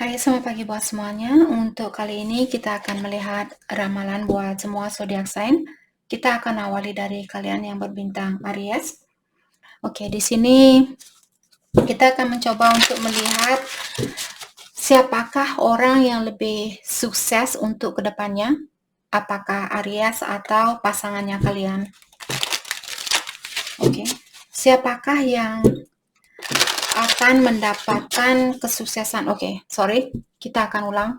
Hai, selamat pagi buat semuanya. Untuk kali ini kita akan melihat ramalan buat semua zodiak sign. Kita akan awali dari kalian yang berbintang Aries. Oke, di sini kita akan mencoba untuk melihat siapakah orang yang lebih sukses untuk kedepannya. Apakah Aries atau pasangannya kalian? Oke, siapakah yang akan mendapatkan kesuksesan? Oke, sorry, kita akan ulang.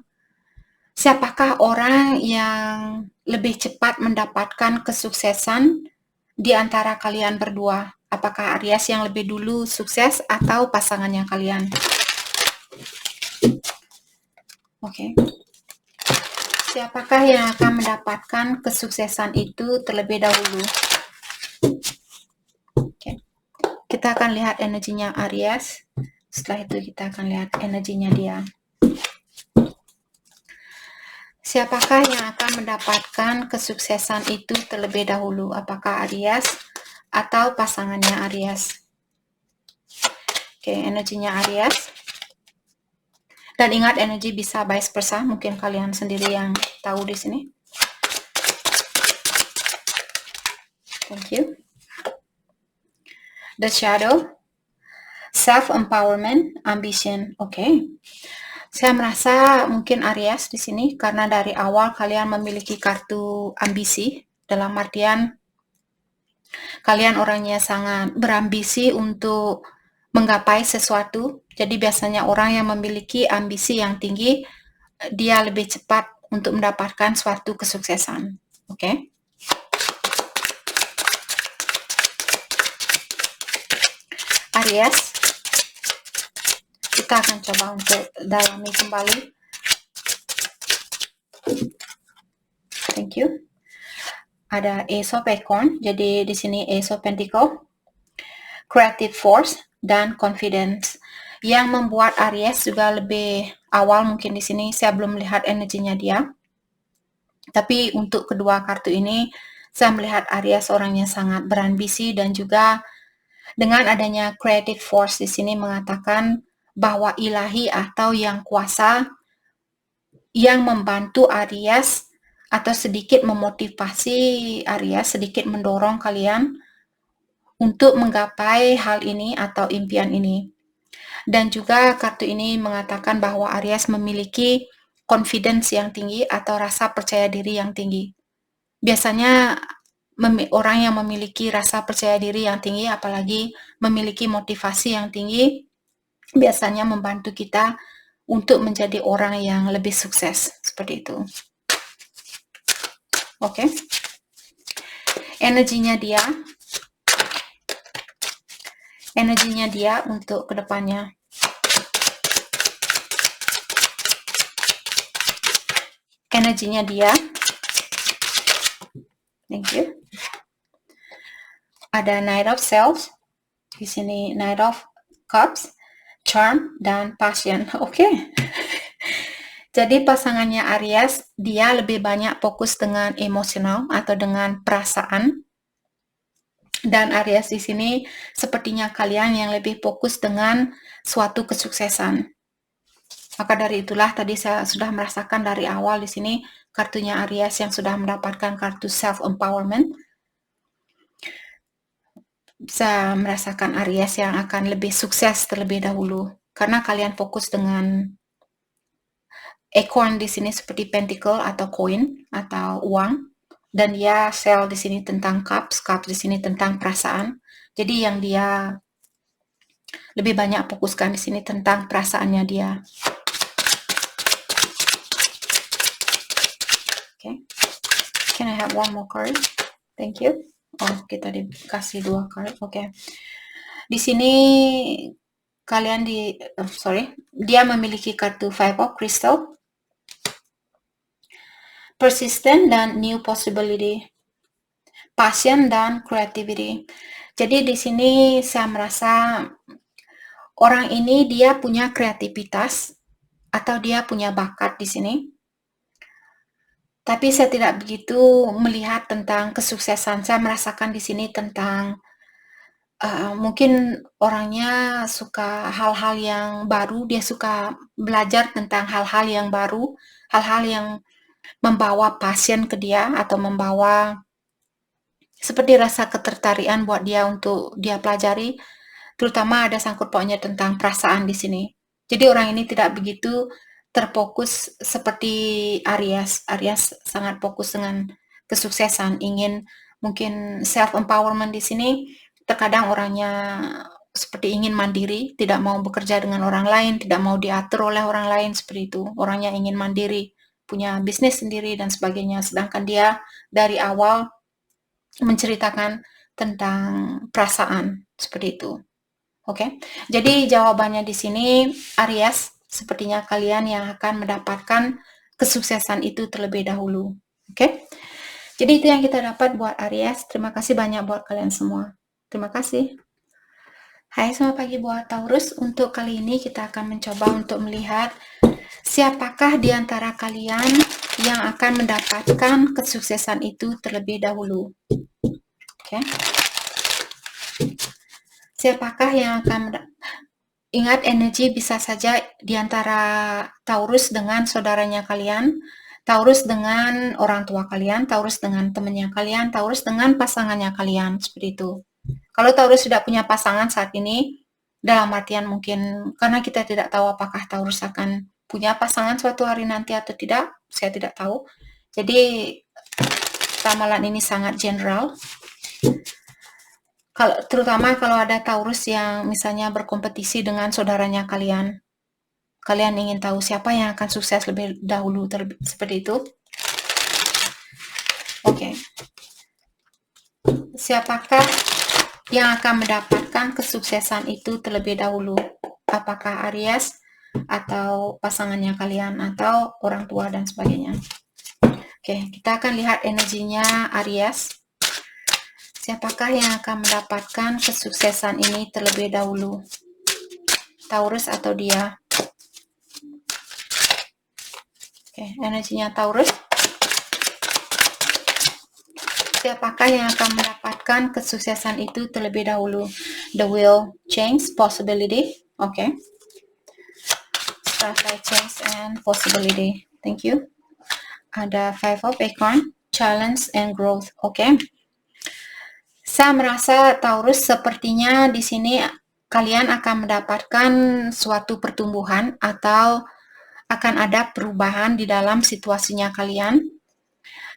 Siapakah orang yang lebih cepat mendapatkan kesuksesan di antara kalian berdua? Apakah Aries yang lebih dulu sukses atau pasangannya kalian? Oke. Siapakah yang akan mendapatkan kesuksesan itu terlebih dahulu? Oke. Kita akan lihat energinya Aries. Setelah itu kita akan lihat energinya dia. Siapakah yang akan mendapatkan kesuksesan itu terlebih dahulu? Apakah Aries atau pasangannya Aries? Oke, energinya Aries. Dan ingat, energi bisa vice versa. Mungkin kalian sendiri yang tahu di sini. Thank you. The shadow, self-empowerment, ambition. Oke. Saya merasa mungkin Aries di sini karena dari awal kalian memiliki kartu ambisi, dalam artian kalian orangnya sangat berambisi untuk menggapai sesuatu. Jadi biasanya orang yang memiliki ambisi yang tinggi, dia lebih cepat untuk mendapatkan suatu kesuksesan. Oke. Aries, kita akan coba untuk dalami kembali. Thank you. Ada Ace of Acorn, jadi di sini Ace of Pentacle, Creative Force, dan Confidence. Yang membuat Aries juga lebih awal mungkin di sini, saya belum melihat energinya dia. Tapi untuk kedua kartu ini, saya melihat Aries orangnya sangat berambisi dan juga dengan adanya Creative Force di sini mengatakan bahwa ilahi atau yang kuasa yang membantu Aries atau sedikit memotivasi Aries, sedikit mendorong kalian untuk menggapai hal ini atau impian ini. Dan juga kartu ini mengatakan bahwa Aries memiliki confidence yang tinggi atau rasa percaya diri yang tinggi. Biasanya orang yang memiliki rasa percaya diri yang tinggi, apalagi memiliki motivasi yang tinggi, biasanya membantu kita untuk menjadi orang yang lebih sukses. Seperti itu. Oke. Energinya dia untuk kedepannya. Energinya dia. Thank you. Ada Knight of Swords. Di sini Knight of Cups, Charm, dan Passion. Oke. Jadi pasangannya Aries, dia lebih banyak fokus dengan emosional atau dengan perasaan. Dan Aries di sini sepertinya kalian yang lebih fokus dengan suatu kesuksesan. Maka dari itulah tadi saya sudah merasakan dari awal di sini kartunya Aries yang sudah mendapatkan kartu self-empowerment. Saya merasakan Aries yang akan lebih sukses terlebih dahulu. Karena kalian fokus dengan acorn di sini seperti pentacle atau koin atau uang, dan dia shell di sini tentang cups di sini tentang perasaan. Jadi yang dia lebih banyak fokuskan di sini tentang perasaannya dia. Okay. Can I have one more card? Thank you. Oh, kita dikasih 2 card. Okay. Di sini kalian dia memiliki kartu Five of Crystal, persistent dan new possibility, passion dan creativity. Jadi di sini saya merasa orang ini dia punya kreativitas atau dia punya bakat di sini. Tapi saya tidak begitu melihat tentang kesuksesan. Saya merasakan di sini tentang mungkin orangnya suka hal-hal yang baru, dia suka belajar tentang hal-hal yang baru, hal-hal yang membawa passion ke dia atau membawa seperti rasa ketertarikan buat dia untuk dia pelajari, terutama ada sangkut pautnya tentang perasaan di sini. Jadi orang ini tidak begitu terfokus seperti Aries. Aries sangat fokus dengan kesuksesan, ingin mungkin self empowerment di sini. Terkadang orangnya seperti ingin mandiri, tidak mau bekerja dengan orang lain, tidak mau diatur oleh orang lain seperti itu. Orangnya ingin mandiri, punya bisnis sendiri dan sebagainya. Sedangkan dia dari awal menceritakan tentang perasaan seperti itu. Oke. Jadi jawabannya di sini Aries, sepertinya kalian yang akan mendapatkan kesuksesan itu terlebih dahulu. Oke. Jadi itu yang kita dapat buat Aries. Terima kasih banyak buat kalian semua. Terima kasih. Hai, selamat pagi buat Taurus. Untuk kali ini kita akan mencoba untuk melihat siapakah di antara kalian yang akan mendapatkan kesuksesan itu terlebih dahulu. Oke. Siapakah yang akan ingat, energi bisa saja di antara Taurus dengan saudaranya kalian, Taurus dengan orang tua kalian, Taurus dengan temannya kalian, Taurus dengan pasangannya kalian, seperti itu. Kalau Taurus sudah punya pasangan saat ini, dalam artian mungkin karena kita tidak tahu apakah Taurus akan punya pasangan suatu hari nanti atau tidak, saya tidak tahu. Jadi ramalan ini sangat general. Terutama kalau ada Taurus yang misalnya berkompetisi dengan saudaranya kalian ingin tahu siapa yang akan sukses lebih dahulu, seperti itu. Oke. Siapakah yang akan mendapatkan kesuksesan itu terlebih dahulu? Apakah Aries atau pasangannya kalian atau orang tua dan sebagainya? Oke, kita akan lihat energinya Aries. Siapakah yang akan mendapatkan kesuksesan ini terlebih dahulu? Taurus atau dia? Oke, energinya Taurus. Siapakah yang akan mendapatkan kesuksesan itu terlebih dahulu? The will, change, possibility. Oke. Starlight, change and possibility. Thank you. Ada Five of Acorn, challenge and growth. Oke. Saya merasa Taurus sepertinya di sini kalian akan mendapatkan suatu pertumbuhan atau akan ada perubahan di dalam situasinya kalian.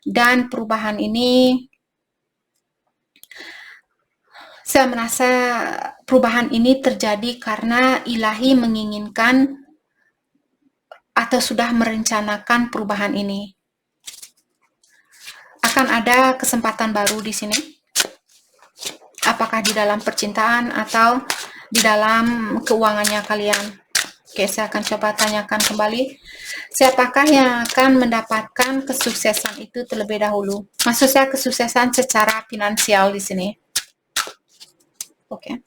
Dan perubahan ini saya merasa perubahan ini terjadi karena ilahi menginginkan atau sudah merencanakan perubahan ini. Akan ada kesempatan baru di sini. Apakah di dalam percintaan atau di dalam keuangannya kalian? Oke, saya akan coba tanyakan kembali. Siapakah yang akan mendapatkan kesuksesan itu terlebih dahulu? Maksud saya kesuksesan secara finansial di sini. Oke.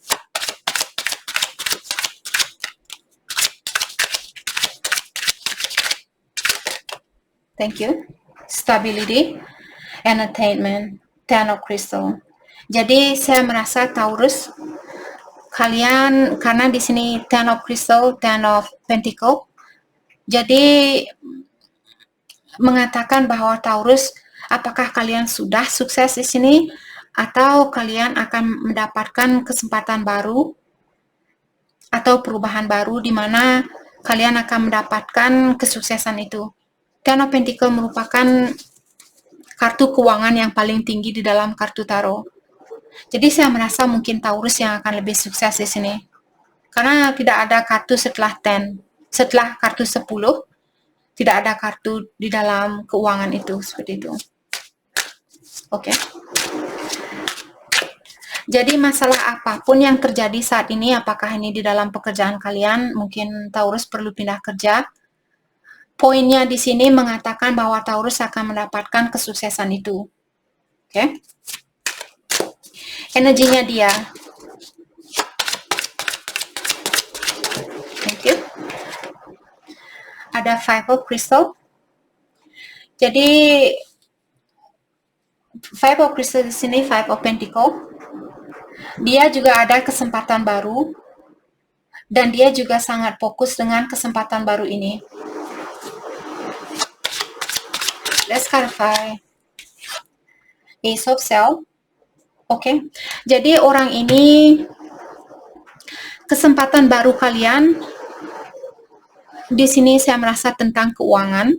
Thank you. Stability, entertainment, Ten of Crystal. Jadi saya merasa Taurus kalian karena di sini Ten of Crystal, Ten of Pentacle. Jadi mengatakan bahwa Taurus, apakah kalian sudah sukses di sini atau kalian akan mendapatkan kesempatan baru atau perubahan baru di mana kalian akan mendapatkan kesuksesan itu. Ten of Pentacle merupakan kartu keuangan yang paling tinggi di dalam kartu tarot. Jadi saya merasa mungkin Taurus yang akan lebih sukses di sini. Karena tidak ada kartu setelah 10. Setelah kartu 10, tidak ada kartu di dalam keuangan itu, seperti itu. Oke. Jadi masalah apapun yang terjadi saat ini, apakah ini di dalam pekerjaan kalian, mungkin Taurus perlu pindah kerja. Poinnya di sini mengatakan bahwa Taurus akan mendapatkan kesuksesan itu. Oke. Energinya dia. Thank you. Ada Five of Crystal. Jadi Five of Crystal di sini Five of Pentacle. Dia juga ada kesempatan baru, dan dia juga sangat fokus dengan kesempatan baru ini. Let's clarify. Ace of Self. Oke. Jadi orang ini, kesempatan baru kalian di sini saya merasa tentang keuangan,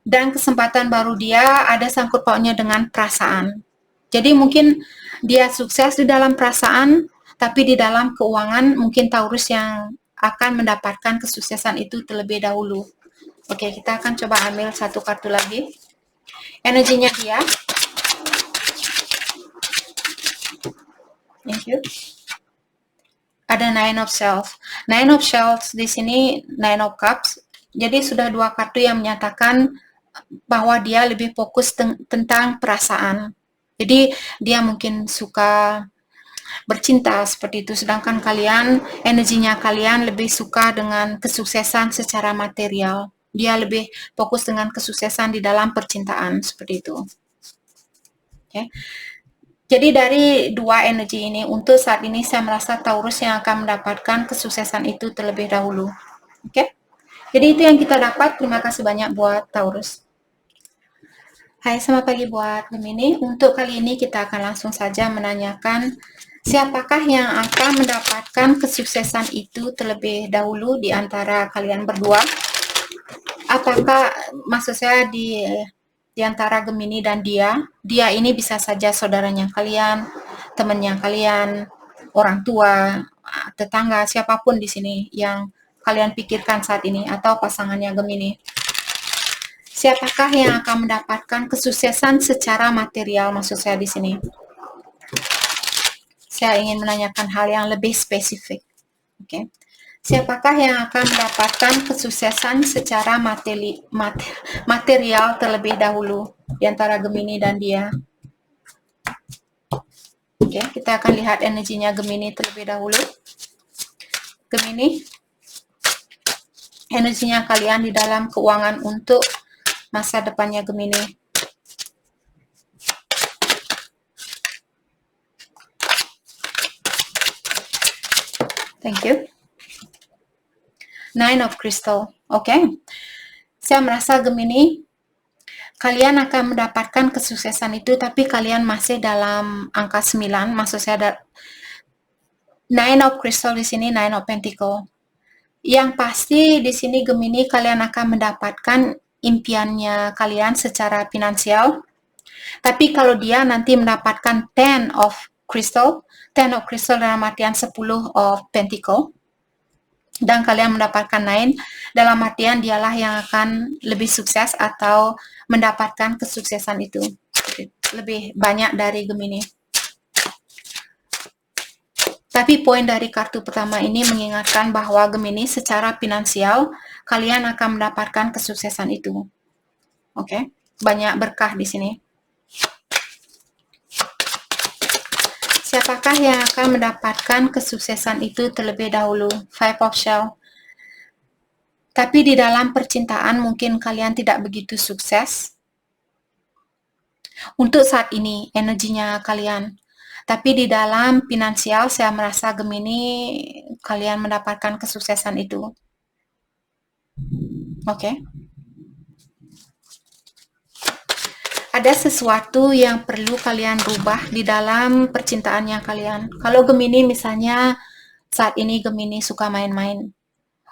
dan kesempatan baru dia ada sangkut pautnya dengan perasaan. Jadi mungkin dia sukses di dalam perasaan, tapi di dalam keuangan mungkin Taurus yang akan mendapatkan kesuksesan itu terlebih dahulu. Oke, kita akan coba ambil satu kartu lagi. Energinya dia. Thank you. Ada Nine of Shells. Nine of Shells di sini Nine of Cups. Jadi sudah dua kartu yang menyatakan bahwa dia lebih fokus tentang perasaan. Jadi dia mungkin suka bercinta seperti itu, sedangkan kalian, energinya kalian lebih suka dengan kesuksesan secara material. Dia lebih fokus dengan kesuksesan di dalam percintaan seperti itu. Okay. Jadi dari dua energi ini, untuk saat ini saya merasa Taurus yang akan mendapatkan kesuksesan itu terlebih dahulu. Oke. Okay? Jadi itu yang kita dapat. Terima kasih banyak buat Taurus. Hai, selamat pagi buat Gemini. Untuk kali ini kita akan langsung saja menanyakan siapakah yang akan mendapatkan kesuksesan itu terlebih dahulu di antara kalian berdua. Apakah, maksud saya di antara Gemini dan dia ini bisa saja saudaranya kalian, temannya kalian, orang tua, tetangga, siapapun di sini yang kalian pikirkan saat ini, atau pasangannya Gemini. Siapakah yang akan mendapatkan kesuksesan secara material, maksud saya di sini? Saya ingin menanyakan hal yang lebih spesifik. Oke. Siapakah yang akan mendapatkan kesuksesan secara material terlebih dahulu di antara Gemini dan dia? Oke, kita akan lihat energinya Gemini terlebih dahulu. Gemini, energinya kalian di dalam keuangan untuk masa depannya Gemini. Thank you. Nine of Crystal. Oke. Saya merasa Gemini, kalian akan mendapatkan kesuksesan itu, tapi kalian masih dalam angka 9. Maksud saya Nine of Crystal di sini, Nine of Pentacle. Yang pasti di sini Gemini, kalian akan mendapatkan impiannya kalian secara finansial. Tapi kalau dia nanti mendapatkan Ten of Crystal dalam artian 10 of Pentacle, dan kalian mendapatkan 9 dalam artian dialah yang akan lebih sukses atau mendapatkan kesuksesan itu lebih banyak dari Gemini. Tapi poin dari kartu pertama ini mengingatkan bahwa Gemini secara finansial kalian akan mendapatkan kesuksesan itu. Oke, banyak berkah di sini. Siapakah yang akan mendapatkan kesuksesan itu terlebih dahulu? Five of Shells. Tapi di dalam percintaan mungkin kalian tidak begitu sukses. Untuk saat ini, energinya kalian. Tapi di dalam finansial, saya merasa Gemini, kalian mendapatkan kesuksesan itu. Oke. Ada sesuatu yang perlu kalian rubah di dalam percintaannya kalian. Kalau Gemini misalnya, saat ini Gemini suka main-main.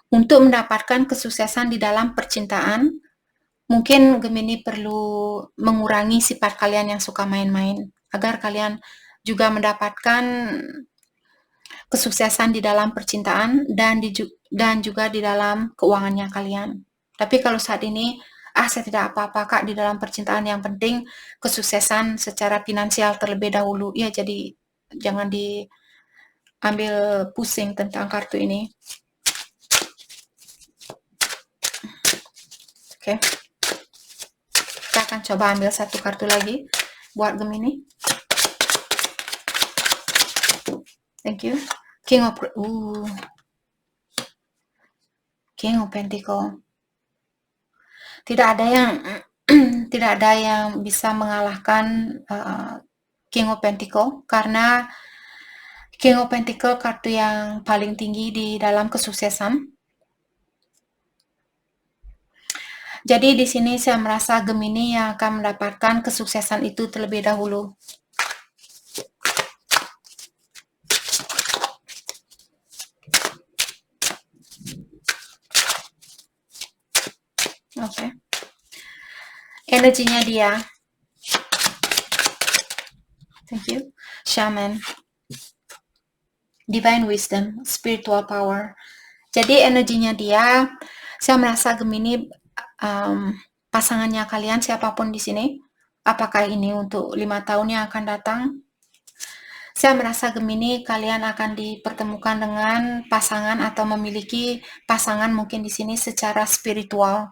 Untuk mendapatkan kesuksesan di dalam percintaan, mungkin Gemini perlu mengurangi sifat kalian yang suka main-main, agar kalian juga mendapatkan kesuksesan di dalam percintaan dan juga di dalam keuangannya kalian. Tapi kalau saat ini, saya tidak apa-apa Kak di dalam percintaan, yang penting kesuksesan secara finansial terlebih dahulu. Ya, jadi jangan diambil pusing tentang kartu ini. Oke. Kita akan coba ambil satu kartu lagi buat Gemini. Thank you. King of Pentacle. Tidak ada yang bisa mengalahkan King of Pentacle, karena King of Pentacle kartu yang paling tinggi di dalam kesuksesan. Jadi di sini saya merasa Gemini yang akan mendapatkan kesuksesan itu terlebih dahulu. Oke. Energinya dia. Thank you. Shaman. Divine wisdom, spiritual power. Jadi energinya dia, saya merasa Gemini pasangannya kalian siapapun di sini, apakah ini untuk 5 tahun yang akan datang, saya merasa Gemini kalian akan dipertemukan dengan pasangan atau memiliki pasangan mungkin di sini secara spiritual.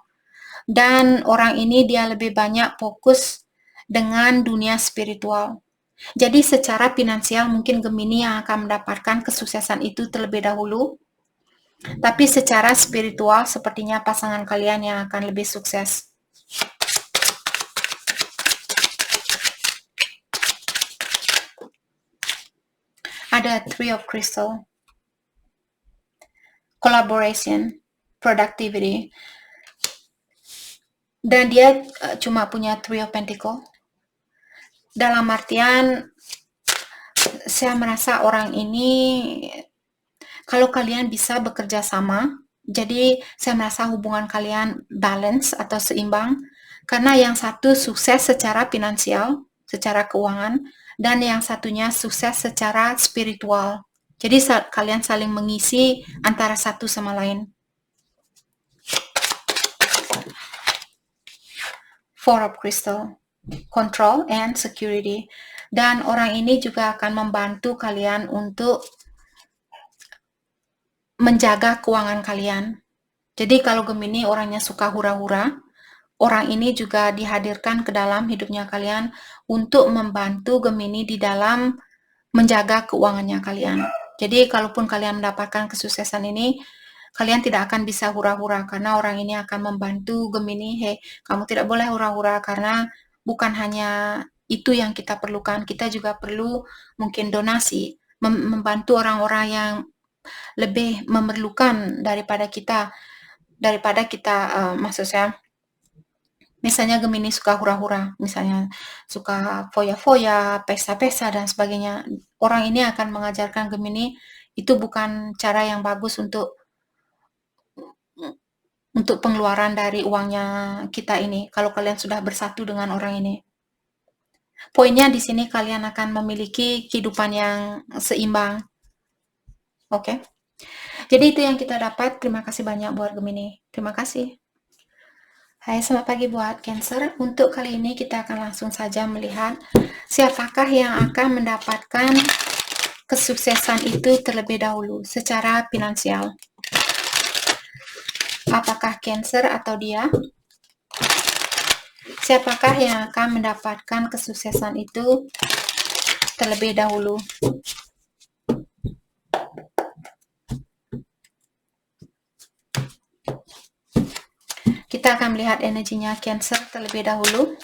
Dan orang ini dia lebih banyak fokus dengan dunia spiritual. Jadi secara finansial mungkin Gemini yang akan mendapatkan kesuksesan itu terlebih dahulu. Tapi secara spiritual sepertinya pasangan kalian yang akan lebih sukses. Ada Three of Crystal. Collaboration, productivity. Dan dia cuma punya Three of Pentacle. Dalam artian saya merasa orang ini kalau kalian bisa bekerja sama, jadi saya merasa hubungan kalian balance atau seimbang karena yang satu sukses secara finansial, secara keuangan, dan yang satunya sukses secara spiritual. Jadi kalian saling mengisi antara satu sama lain. Four of Crystal, control and security. Dan orang ini juga akan membantu kalian untuk menjaga keuangan kalian. Jadi kalau Gemini orangnya suka hura-hura, orang ini juga dihadirkan ke dalam hidupnya kalian untuk membantu Gemini di dalam menjaga keuangannya kalian. Jadi kalaupun kalian mendapatkan kesuksesan ini, kalian tidak akan bisa hura-hura karena orang ini akan membantu Gemini, hey, kamu tidak boleh hura-hura karena bukan hanya itu yang kita perlukan, kita juga perlu mungkin donasi, membantu orang-orang yang lebih memerlukan daripada kita, maksud saya, misalnya Gemini suka hura-hura, misalnya suka foya-foya, pesta-pesta dan sebagainya. Orang ini akan mengajarkan Gemini itu bukan cara yang bagus untuk pengeluaran dari uangnya kita ini. Kalau kalian sudah bersatu dengan orang ini, poinnya di sini kalian akan memiliki kehidupan yang seimbang. Oke. Jadi itu yang kita dapat. Terima kasih banyak buat Gemini. Terima kasih. Hai, selamat pagi buat Cancer. Untuk kali ini kita akan langsung saja melihat siapakah yang akan mendapatkan kesuksesan itu terlebih dahulu secara finansial. Apakah Cancer atau dia? Siapakah yang akan mendapatkan kesuksesan itu terlebih dahulu? Kita akan melihat energinya Cancer terlebih dahulu.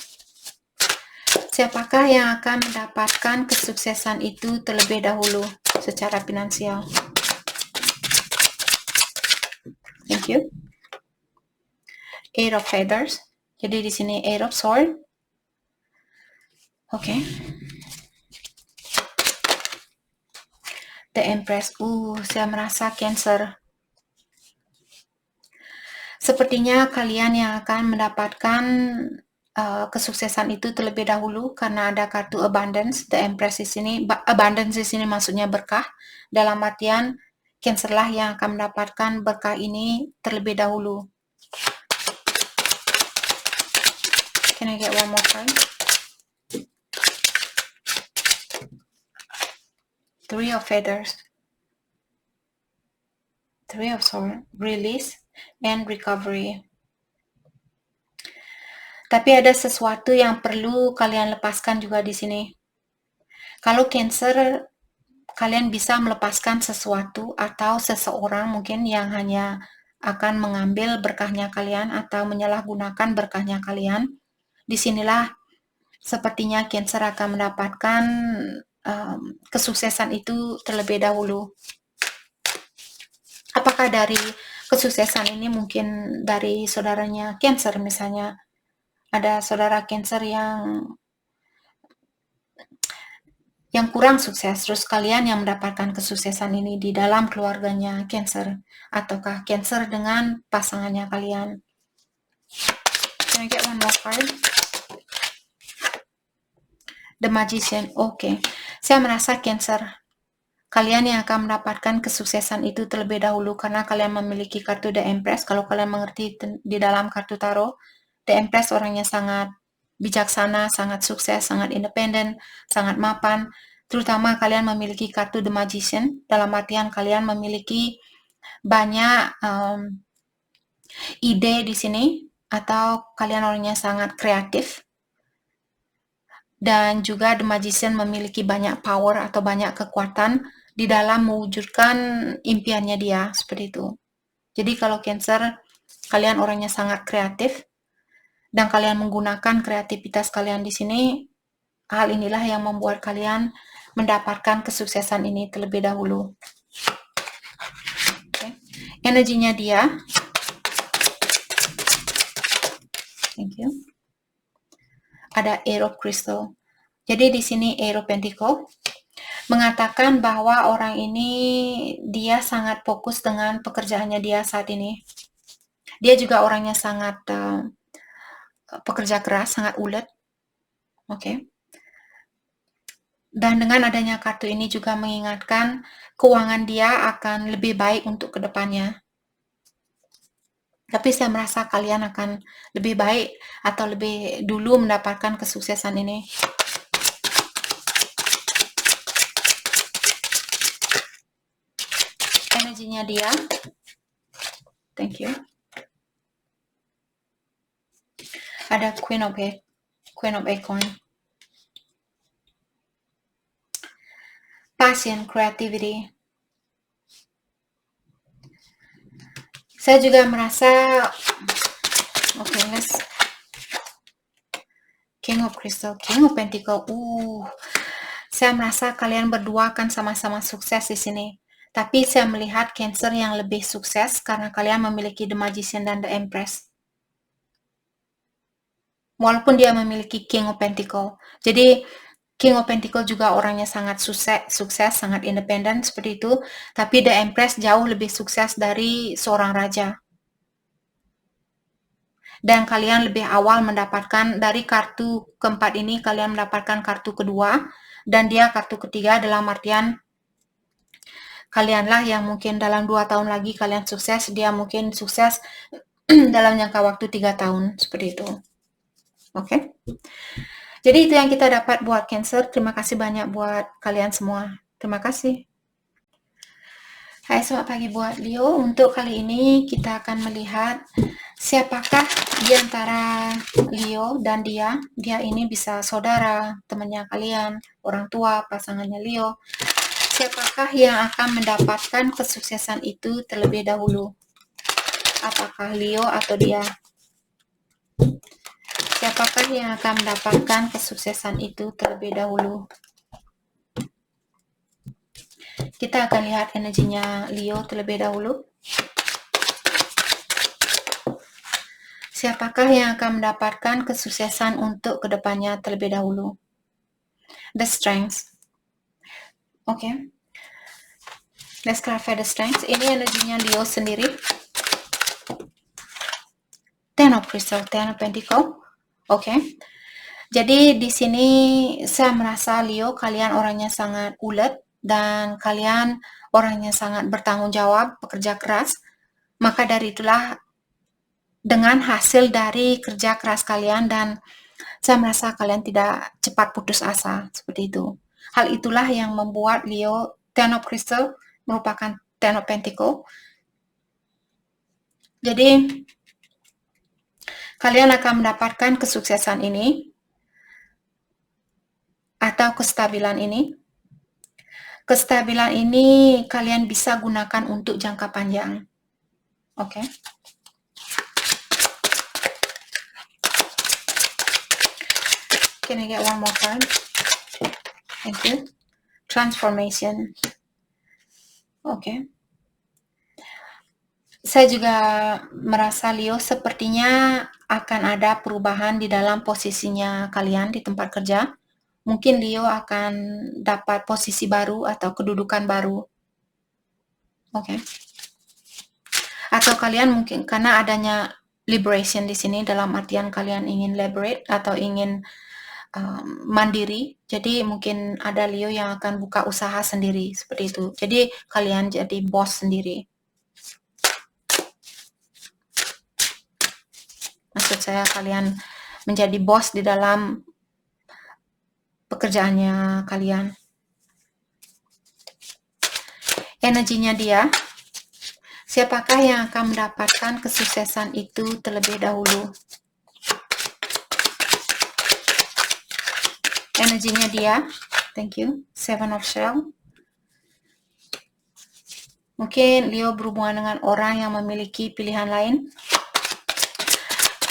Siapakah yang akan mendapatkan kesuksesan itu terlebih dahulu secara finansial? Thank you. Eight of Feathers. Jadi di sini Eight of Swords. Oke. The Empress. Saya merasa Cancer. Sepertinya kalian yang akan mendapatkan kesuksesan itu terlebih dahulu karena ada kartu abundance. The Empress di sini, abundance di sini maksudnya berkah. Dalam artian Cancer lah yang akan mendapatkan berkah ini terlebih dahulu. Can I get one more card? Three of Feathers. Three of Swords. Release and recovery. Tapi ada sesuatu yang perlu kalian lepaskan juga di sini. Kalau Cancer, kalian bisa melepaskan sesuatu atau seseorang mungkin yang hanya akan mengambil berkahnya kalian atau menyalahgunakan berkahnya kalian. Disinilah sepertinya Cancer akan mendapatkan kesuksesan itu terlebih dahulu. Apakah dari kesuksesan ini mungkin dari saudaranya Cancer misalnya, ada saudara Cancer yang kurang sukses, terus kalian yang mendapatkan kesuksesan ini di dalam keluarganya Cancer, ataukah Cancer dengan pasangannya kalian? Can I get one more card? The Magician. Oke. Saya merasa Cancer, kalian yang akan mendapatkan kesuksesan itu terlebih dahulu karena kalian memiliki kartu The Empress. Kalau kalian mengerti di dalam kartu tarot, The Empress orangnya sangat bijaksana, sangat sukses, sangat independen, sangat mapan. Terutama kalian memiliki kartu The Magician, dalam artian kalian memiliki banyak ide di sini, atau kalian orangnya sangat kreatif. Dan juga The Magician memiliki banyak power atau banyak kekuatan di dalam mewujudkan impiannya dia, seperti itu. Jadi kalau Cancer, kalian orangnya sangat kreatif dan kalian menggunakan kreativitas kalian di sini. Hal inilah yang membuat kalian mendapatkan kesuksesan ini terlebih dahulu. Okay. Energinya dia. Thank you. Ada Ace of Crystal. Jadi di sini Ace of Pentacle mengatakan bahwa orang ini dia sangat fokus dengan pekerjaannya dia saat ini. Dia juga orangnya sangat pekerja keras, sangat ulet. Oke. Dan dengan adanya kartu ini juga mengingatkan keuangan dia akan lebih baik untuk kedepannya. Tapi saya merasa kalian akan lebih baik atau lebih dulu mendapatkan kesuksesan ini. Energinya dia. Thank you. Ada Queen of Acorn. Passion, creativity. Saya juga merasa, let's King of Crystal, King of Pentacle. Saya merasa kalian berdua akan sama-sama sukses di sini. Tapi saya melihat Cancer yang lebih sukses karena kalian memiliki The Magician dan The Empress. Walaupun dia memiliki King of Pentacle. Jadi King of Pentacle juga orangnya sangat sukses, sangat independen seperti itu. Tapi The Empress jauh lebih sukses dari seorang raja. Dan kalian lebih awal mendapatkan dari kartu keempat ini, kalian mendapatkan kartu kedua. Dan dia kartu ketiga dalam artian kalianlah yang mungkin dalam 2 tahun lagi kalian sukses, dia mungkin sukses dalam jangka waktu 3 tahun, seperti itu. Oke. Jadi itu yang kita dapat buat Cancer. Terima kasih banyak buat kalian semua. Terima kasih. Hai, selamat pagi buat Leo. Untuk kali ini kita akan melihat siapakah di antara Leo dan dia. Dia ini bisa saudara, temannya kalian, orang tua, pasangannya Leo. Siapakah yang akan mendapatkan kesuksesan itu terlebih dahulu? Apakah Leo atau dia? Siapakah yang akan mendapatkan kesuksesan itu terlebih dahulu? Kita akan lihat energinya Leo terlebih dahulu. Siapakah yang akan mendapatkan kesuksesan untuk kedepannya terlebih dahulu? The Strength. Oke. Let's clarify the Strength. Ini energinya Leo sendiri. Ten of Crystal, Ten of Pentacle. Oke. Jadi di sini saya merasa Leo, kalian orangnya sangat ulet dan kalian orangnya sangat bertanggung jawab, pekerja keras. Maka dari itulah dengan hasil dari kerja keras kalian dan saya merasa kalian tidak cepat putus asa, seperti itu. Hal itulah yang membuat Leo Ten of Crystal merupakan Ten of Pentacle. Jadi kalian akan mendapatkan kesuksesan ini atau kestabilan ini. Kestabilan ini kalian bisa gunakan untuk jangka panjang. Oke. Can I get one more card? Thank you. transformation. Oke. Saya juga merasa Leo sepertinya akan ada perubahan di dalam posisinya kalian di tempat kerja. Mungkin Leo akan dapat posisi baru atau kedudukan baru. Oke. Atau kalian mungkin karena adanya liberation di sini dalam artian kalian ingin liberate atau ingin mandiri, jadi mungkin ada Leo yang akan buka usaha sendiri seperti itu. Jadi kalian jadi bos sendiri. Maksud saya kalian menjadi bos di dalam pekerjaannya kalian. Energinya dia, siapakah yang akan mendapatkan kesuksesan itu terlebih dahulu? Energinya dia, thank you, Seven of Shell. Mungkin Leo berhubungan dengan orang yang memiliki pilihan lain,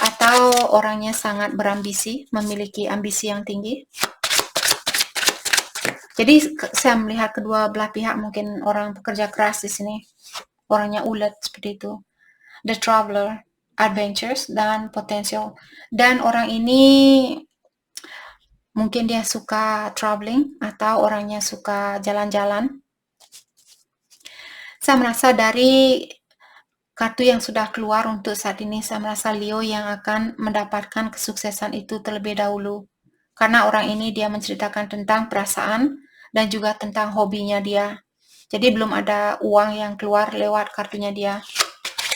atau orangnya sangat berambisi, memiliki ambisi yang tinggi. Jadi saya melihat kedua belah pihak, mungkin orang pekerja keras di sini, orangnya ulet seperti itu. The Traveler, Adventures, dan Potential. Dan orang ini mungkin dia suka traveling atau orangnya suka jalan-jalan. Saya merasa dari kartu yang sudah keluar untuk saat ini, saya merasa Leo yang akan mendapatkan kesuksesan itu terlebih dahulu. Karena orang ini dia menceritakan tentang perasaan dan juga tentang hobinya dia. Jadi belum ada uang yang keluar lewat kartunya dia.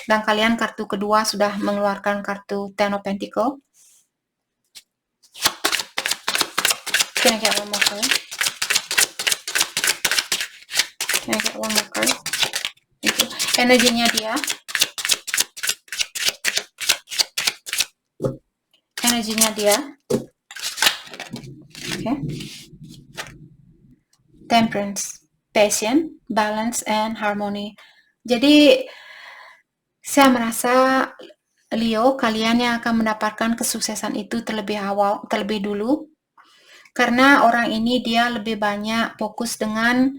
Dan kalian kartu kedua sudah mengeluarkan kartu Ten of Pentacles. Can I get one more card? Can I get one more card? Itu. Energinya dia. Energinya dia. Okay. Temperance, patience, balance, and harmony. Jadi saya merasa Leo, kalian yang akan mendapatkan kesuksesan itu terlebih dulu. Karena orang ini dia lebih banyak fokus dengan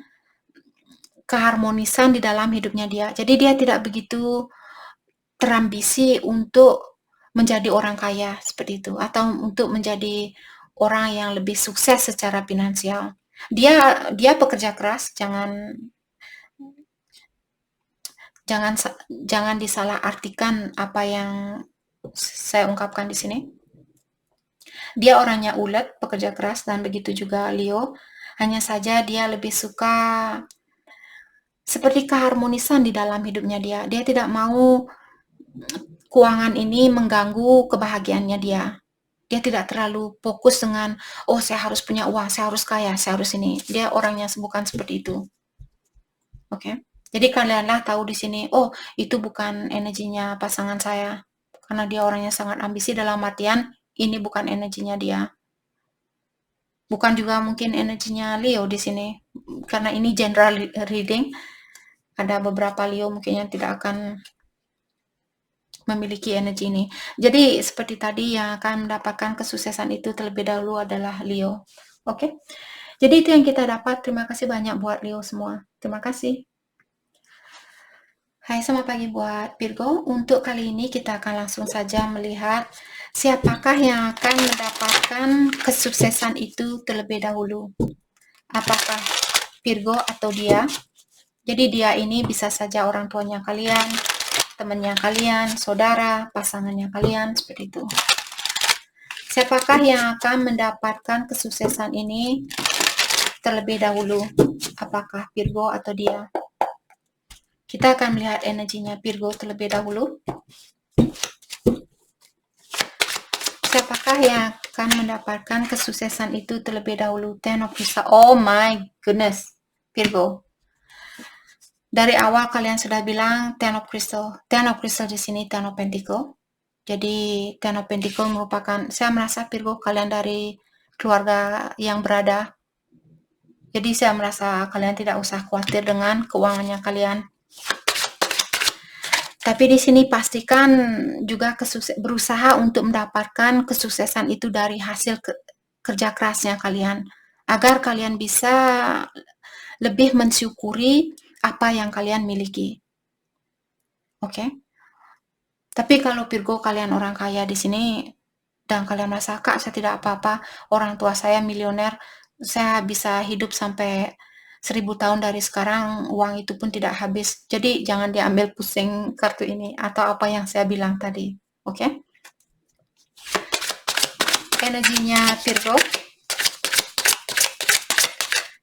keharmonisan di dalam hidupnya dia. Jadi dia tidak begitu terambisi untuk menjadi orang kaya seperti itu, atau untuk menjadi orang yang lebih sukses secara finansial. Dia pekerja keras, jangan disalahartikan apa yang saya ungkapkan di sini. Dia orangnya ulet, pekerja keras, dan begitu juga Leo. Hanya saja dia lebih suka seperti keharmonisan di dalam hidupnya dia. Dia tidak mau keuangan ini mengganggu kebahagiaannya dia. Dia tidak terlalu fokus dengan, oh saya harus punya uang, saya harus kaya, saya harus ini. Dia orangnya bukan seperti itu. Oke. Jadi kalianlah tahu di sini, oh itu bukan energinya pasangan saya. Karena dia orangnya sangat ambisi dalam artian, ini bukan energinya dia. Bukan juga mungkin energinya Leo di sini. Karena ini general reading. Ada beberapa Leo mungkin yang tidak akan memiliki energi ini. Jadi seperti tadi, yang akan mendapatkan kesuksesan itu terlebih dahulu adalah Leo. Oke. Jadi itu yang kita dapat. Terima kasih banyak buat Leo semua. Terima kasih. Hai, selamat pagi buat Virgo. Untuk kali ini kita akan langsung saja melihat siapakah yang akan mendapatkan kesuksesan itu terlebih dahulu. Apakah Virgo atau dia? Jadi dia ini bisa saja orang tuanya kalian, temannya kalian, saudara, pasangannya kalian, seperti itu. Siapakah yang akan mendapatkan kesuksesan ini terlebih dahulu? Apakah Virgo atau dia? Kita akan melihat energinya Virgo terlebih dahulu. Siapakah yang akan mendapatkan kesuksesan itu terlebih dahulu? Ten of Crystal. Oh my goodness, Virgo. Dari awal kalian sudah bilang Ten of Crystal. Ten of Crystal di sini Ten of Pentacles. Jadi Ten of Pentacles merupakan, saya merasa Virgo kalian dari keluarga yang berada. Jadi saya merasa kalian tidak usah khawatir dengan keuangannya kalian. Tapi di sini pastikan juga berusaha untuk mendapatkan kesuksesan itu dari hasil kerja kerasnya kalian. Agar kalian bisa lebih mensyukuri apa yang kalian miliki. Oke? Tapi kalau Virgo kalian orang kaya di sini dan kalian merasa, "Kak, saya tidak apa-apa, orang tua saya milioner, saya bisa hidup sampai 1000 tahun dari sekarang, uang itu pun tidak habis." Jadi jangan diambil pusing kartu ini atau apa yang saya bilang tadi. Oke? Energinya Virgo.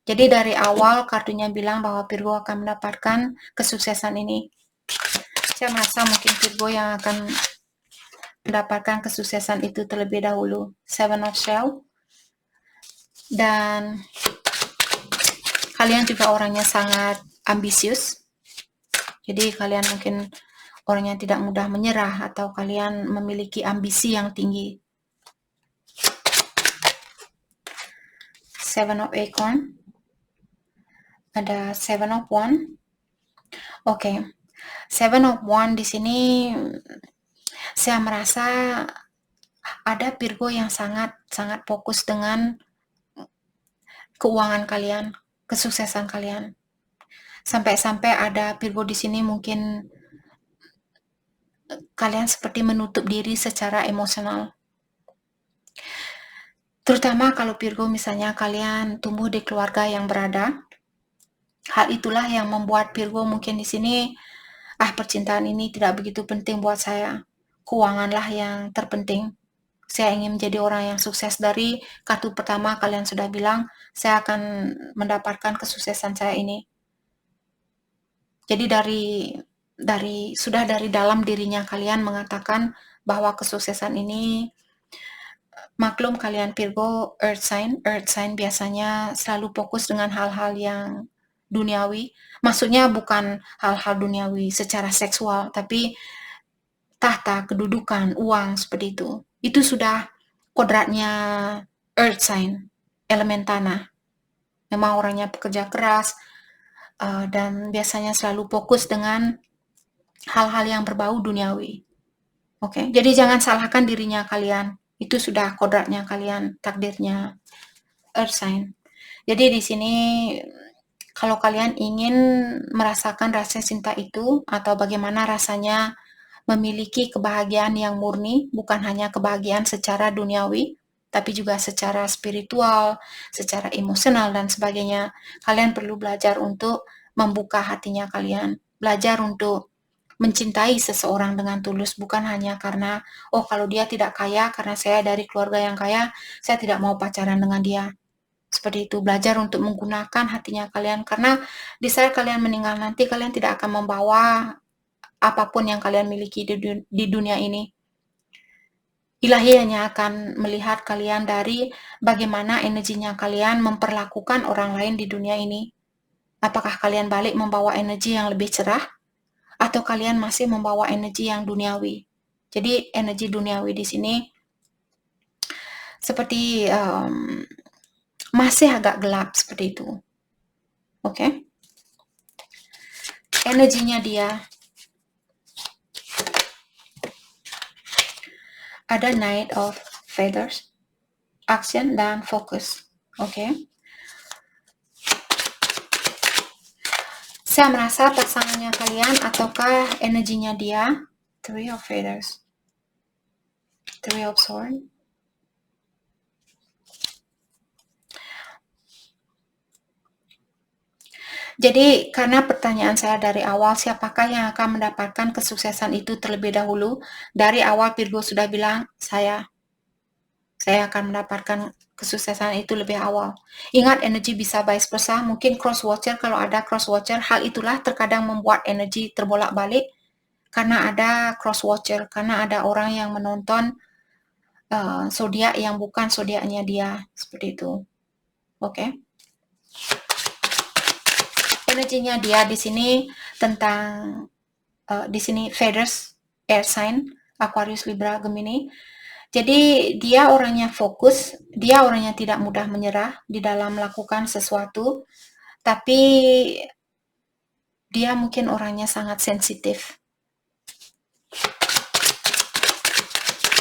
Jadi dari awal kartunya bilang bahwa Virgo akan mendapatkan kesuksesan ini. Saya merasa mungkin Virgo yang akan mendapatkan kesuksesan itu terlebih dahulu. Seven of Shell. Dan kalian juga orangnya sangat ambisius. Jadi kalian mungkin orang yang tidak mudah menyerah atau kalian memiliki ambisi yang tinggi. Seven of Acorn. Ada Seven of Wand. Oke. Seven of Wand di sini saya merasa ada Virgo yang sangat fokus dengan keuangan kalian, kesuksesan kalian. Sampai-sampai ada Virgo di sini mungkin kalian seperti menutup diri secara emosional. Terutama kalau Virgo misalnya kalian tumbuh di keluarga yang berada. Hal itulah yang membuat Virgo mungkin di sini, percintaan ini tidak begitu penting buat saya. Keuanganlah yang terpenting. Saya ingin menjadi orang yang sukses. Dari kartu pertama kalian sudah bilang, saya akan mendapatkan kesuksesan saya ini. Jadi dari dalam dirinya kalian mengatakan bahwa kesuksesan ini, maklum kalian Virgo Earth sign biasanya selalu fokus dengan hal-hal yang duniawi. Maksudnya bukan hal-hal duniawi secara seksual, tapi tahta, kedudukan, uang, seperti itu. Itu sudah kodratnya Earth sign, elemen tanah. Memang orangnya pekerja keras, dan biasanya selalu fokus dengan hal-hal yang berbau duniawi. Oke, jadi jangan salahkan dirinya kalian. Itu sudah kodratnya kalian, takdirnya Earth sign. Jadi di sini kalau kalian ingin merasakan rasa cinta itu atau bagaimana rasanya memiliki kebahagiaan yang murni, bukan hanya kebahagiaan secara duniawi, tapi juga secara spiritual, secara emosional dan sebagainya. Kalian perlu belajar untuk membuka hatinya kalian, belajar untuk mencintai seseorang dengan tulus, bukan hanya karena, oh kalau dia tidak kaya, karena saya dari keluarga yang kaya, saya tidak mau pacaran dengan dia. Seperti itu, belajar untuk menggunakan hatinya kalian, karena di saat kalian meninggal nanti, kalian tidak akan membawa apapun yang kalian miliki di dunia ini. Ilahi hanya akan melihat kalian dari bagaimana energinya kalian memperlakukan orang lain di dunia ini. Apakah kalian balik membawa energi yang lebih cerah, atau kalian masih membawa energi yang duniawi. Jadi energi duniawi di sini seperti masih agak gelap seperti itu. Oke? Energinya dia ada Knight of Feathers, action dan fokus. Oke? Saya merasa pasangannya kalian ataukah energinya dia, Three of Feathers, Three of Swords. Jadi karena pertanyaan saya dari awal, siapakah yang akan mendapatkan kesuksesan itu terlebih dahulu? Dari awal Virgo sudah bilang, saya akan mendapatkan kesuksesan itu lebih awal. Ingat, energi bisa vice versa. Mungkin cross watcher, kalau ada cross watcher, hal itulah terkadang membuat energi terbolak-balik. Karena ada cross watcher, karena ada orang yang menonton zodiak yang bukan zodiaknya dia, seperti itu. Oke? Energinya dia di sini tentang di sini feathers, air sign, Aquarius, Libra, Gemini. Jadi dia orangnya fokus, dia orangnya tidak mudah menyerah di dalam melakukan sesuatu, tapi dia mungkin orangnya sangat sensitif.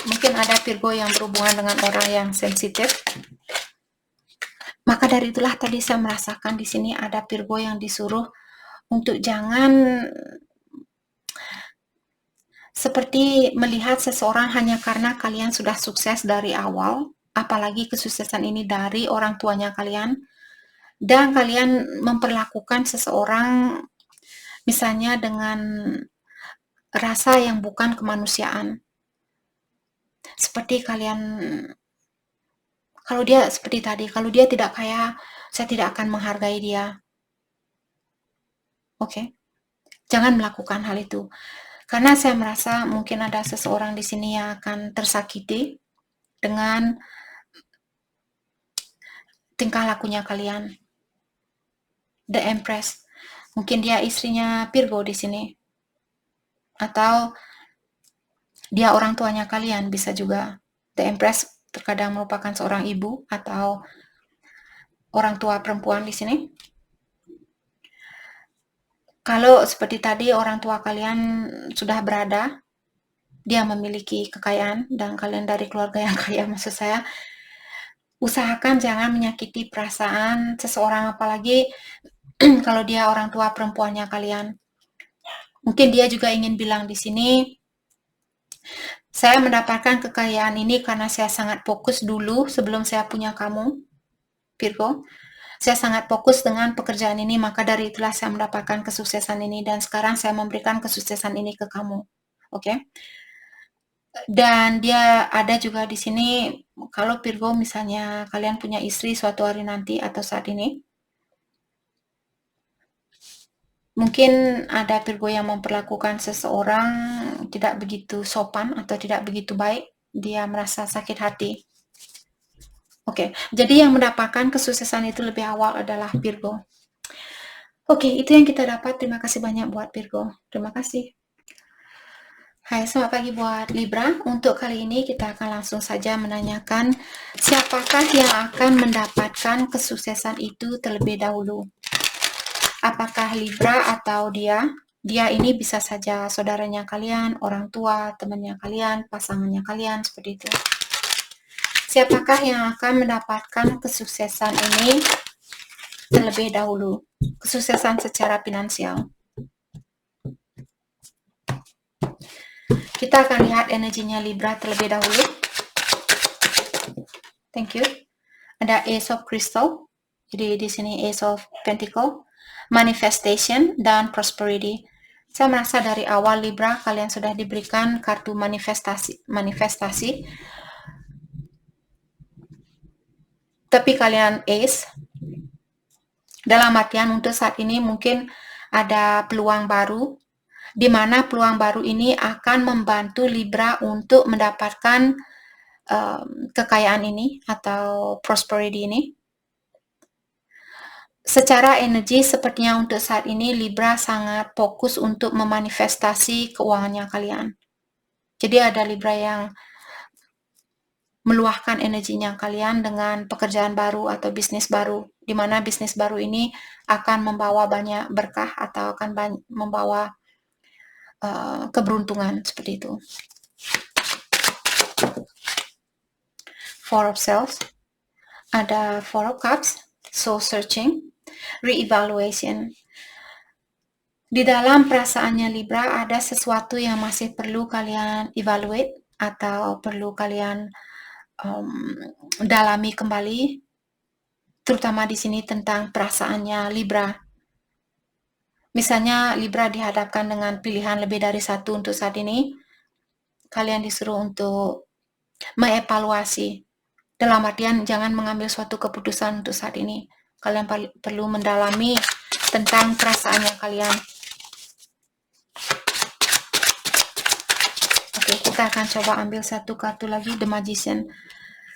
Mungkin ada Virgo yang berhubungan dengan orang yang sensitif. Maka Maka dari itulah tadi saya merasakan di sini ada Virgo yang disuruh untuk jangan seperti melihat seseorang hanya karena kalian sudah sukses dari awal, apalagi kesuksesan ini dari orang tuanya kalian, dan kalian memperlakukan seseorang misalnya dengan rasa yang bukan kemanusiaan. Seperti kalian, kalau dia seperti tadi, kalau dia tidak kaya, saya tidak akan menghargai dia. Oke? Jangan melakukan hal itu. Karena saya merasa mungkin ada seseorang di sini yang akan tersakiti dengan tingkah lakunya kalian. The Empress. Mungkin dia istrinya Virgo di sini. Atau dia orang tuanya kalian, bisa juga. The Empress terkadang merupakan seorang ibu atau orang tua perempuan di sini. Kalau seperti tadi orang tua kalian sudah berada, dia memiliki kekayaan dan kalian dari keluarga yang kaya, maksud saya, usahakan jangan menyakiti perasaan seseorang, apalagi kalau dia orang tua perempuannya kalian. Mungkin dia juga ingin bilang di sini, saya mendapatkan kekayaan ini karena saya sangat fokus dulu sebelum saya punya kamu, Virgo. Saya sangat fokus dengan pekerjaan ini, maka dari itulah saya mendapatkan kesuksesan ini, dan sekarang saya memberikan kesuksesan ini ke kamu. Oke? Dan dia ada juga di sini, kalau Virgo misalnya kalian punya istri suatu hari nanti atau saat ini, mungkin ada Virgo yang memperlakukan seseorang tidak begitu sopan atau tidak begitu baik, dia merasa sakit hati. Oke, jadi yang mendapatkan kesuksesan itu lebih awal adalah Virgo. Oke, itu yang kita dapat. Terima kasih banyak buat Virgo. Terima kasih. Hai, selamat pagi buat Libra. Untuk kali ini kita akan langsung saja menanyakan siapakah yang akan mendapatkan kesuksesan itu terlebih dahulu. Apakah Libra atau dia? Dia ini bisa saja saudaranya kalian, orang tua, temannya kalian, pasangannya kalian, seperti itu. Siapakah yang akan mendapatkan kesuksesan ini terlebih dahulu? Kesuksesan secara finansial. Kita akan lihat energinya Libra terlebih dahulu. Thank you. Ada Ace of Crystal. Jadi di sini Ace of Pentacle, Manifestation, dan Prosperity. Saya merasa dari awal Libra kalian sudah diberikan kartu manifestasi. Tapi kalian Ace, dalam artian untuk saat ini mungkin ada peluang baru, di mana peluang baru ini akan membantu Libra untuk mendapatkan kekayaan ini atau prosperity ini. Secara energi sepertinya untuk saat ini Libra sangat fokus untuk memanifestasi keuangannya kalian. Jadi ada Libra yang meluahkan energinya kalian dengan pekerjaan baru atau bisnis baru, di mana bisnis baru ini akan membawa banyak berkah atau akan membawa keberuntungan, seperti itu. Four of Swords, ada Four of Cups, Soul Searching, Re-evaluation. Di dalam perasaannya Libra ada sesuatu yang masih perlu kalian evaluate atau perlu kalian dalami kembali, terutama di sini tentang perasaannya Libra. Misalnya Libra dihadapkan dengan pilihan lebih dari satu untuk saat ini, kalian disuruh untuk mengevaluasi. Dalam artian jangan mengambil suatu keputusan untuk saat ini. Kalian perlu mendalami tentang perasaannya kalian. Oke, kita akan coba ambil satu kartu lagi, The Magician.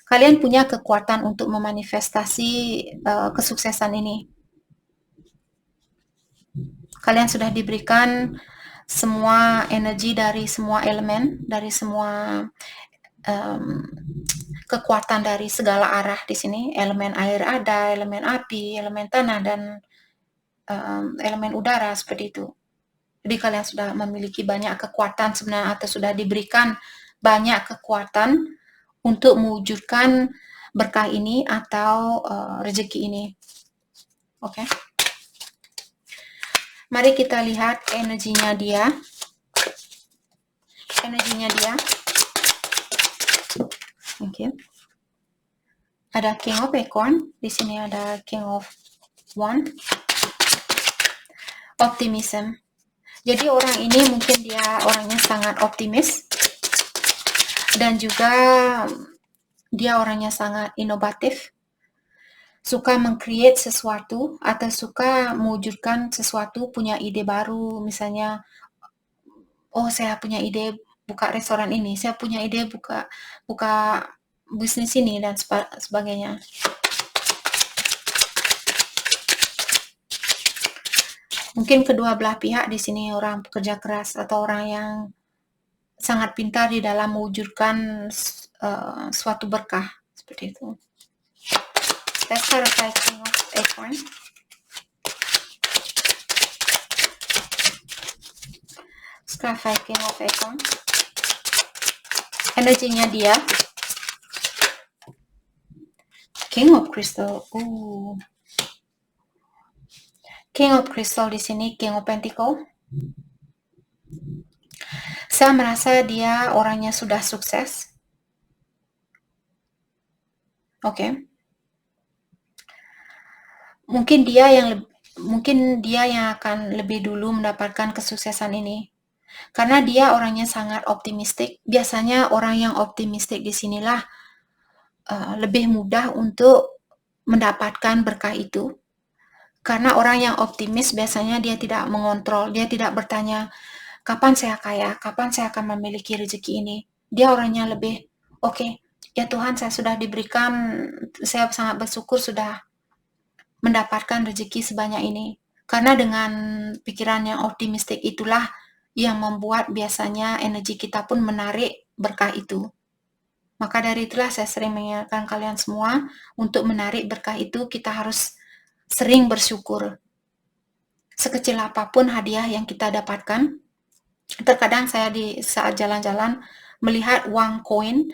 Kalian punya kekuatan untuk memanifestasi kesuksesan ini. Kalian sudah diberikan semua energi dari semua elemen, dari semua kekuatan dari segala arah di sini. Elemen air ada, elemen api, elemen tanah, dan elemen udara, seperti itu. Jadi kalian sudah memiliki banyak kekuatan sebenarnya, atau sudah diberikan banyak kekuatan untuk mewujudkan berkah ini atau rezeki ini. Oke. Mari kita lihat energinya dia. Oke. Ada King of Acorn, di sini ada King of Wand. Optimism. Jadi orang ini mungkin dia orangnya sangat optimis dan juga dia orangnya sangat inovatif, suka meng-create sesuatu atau suka mewujudkan sesuatu, punya ide baru, misalnya, oh saya punya ide buka restoran ini, saya punya ide buka bisnis ini dan sebagainya. Mungkin kedua belah pihak di sini orang pekerja keras atau orang yang sangat pintar di dalam mewujudkan suatu berkah seperti itu. Let's clarify King of Acorn. Let's clarify King of Acorn. Energinya dia. King of Crystal. King of Crystal di sini, King of Pentacle. Saya merasa dia orangnya sudah sukses. Oke. Mungkin dia yang akan lebih dulu mendapatkan kesuksesan ini. Karena dia orangnya sangat optimistik. Biasanya orang yang optimistik di sinilah lebih mudah untuk mendapatkan berkah itu. Karena orang yang optimis biasanya dia tidak mengontrol, dia tidak bertanya, kapan saya kaya, kapan saya akan memiliki rezeki ini. Dia orangnya lebih, oke, ya Tuhan saya sudah diberikan, saya sangat bersyukur sudah mendapatkan rezeki sebanyak ini. Karena dengan pikiran yang optimistik itulah yang membuat biasanya energi kita pun menarik berkah itu. Maka dari itulah saya sering mengingatkan kalian semua, untuk menarik berkah itu kita harus sering bersyukur. Sekecil apapun hadiah yang kita dapatkan. Terkadang saya di saat jalan-jalan melihat uang koin,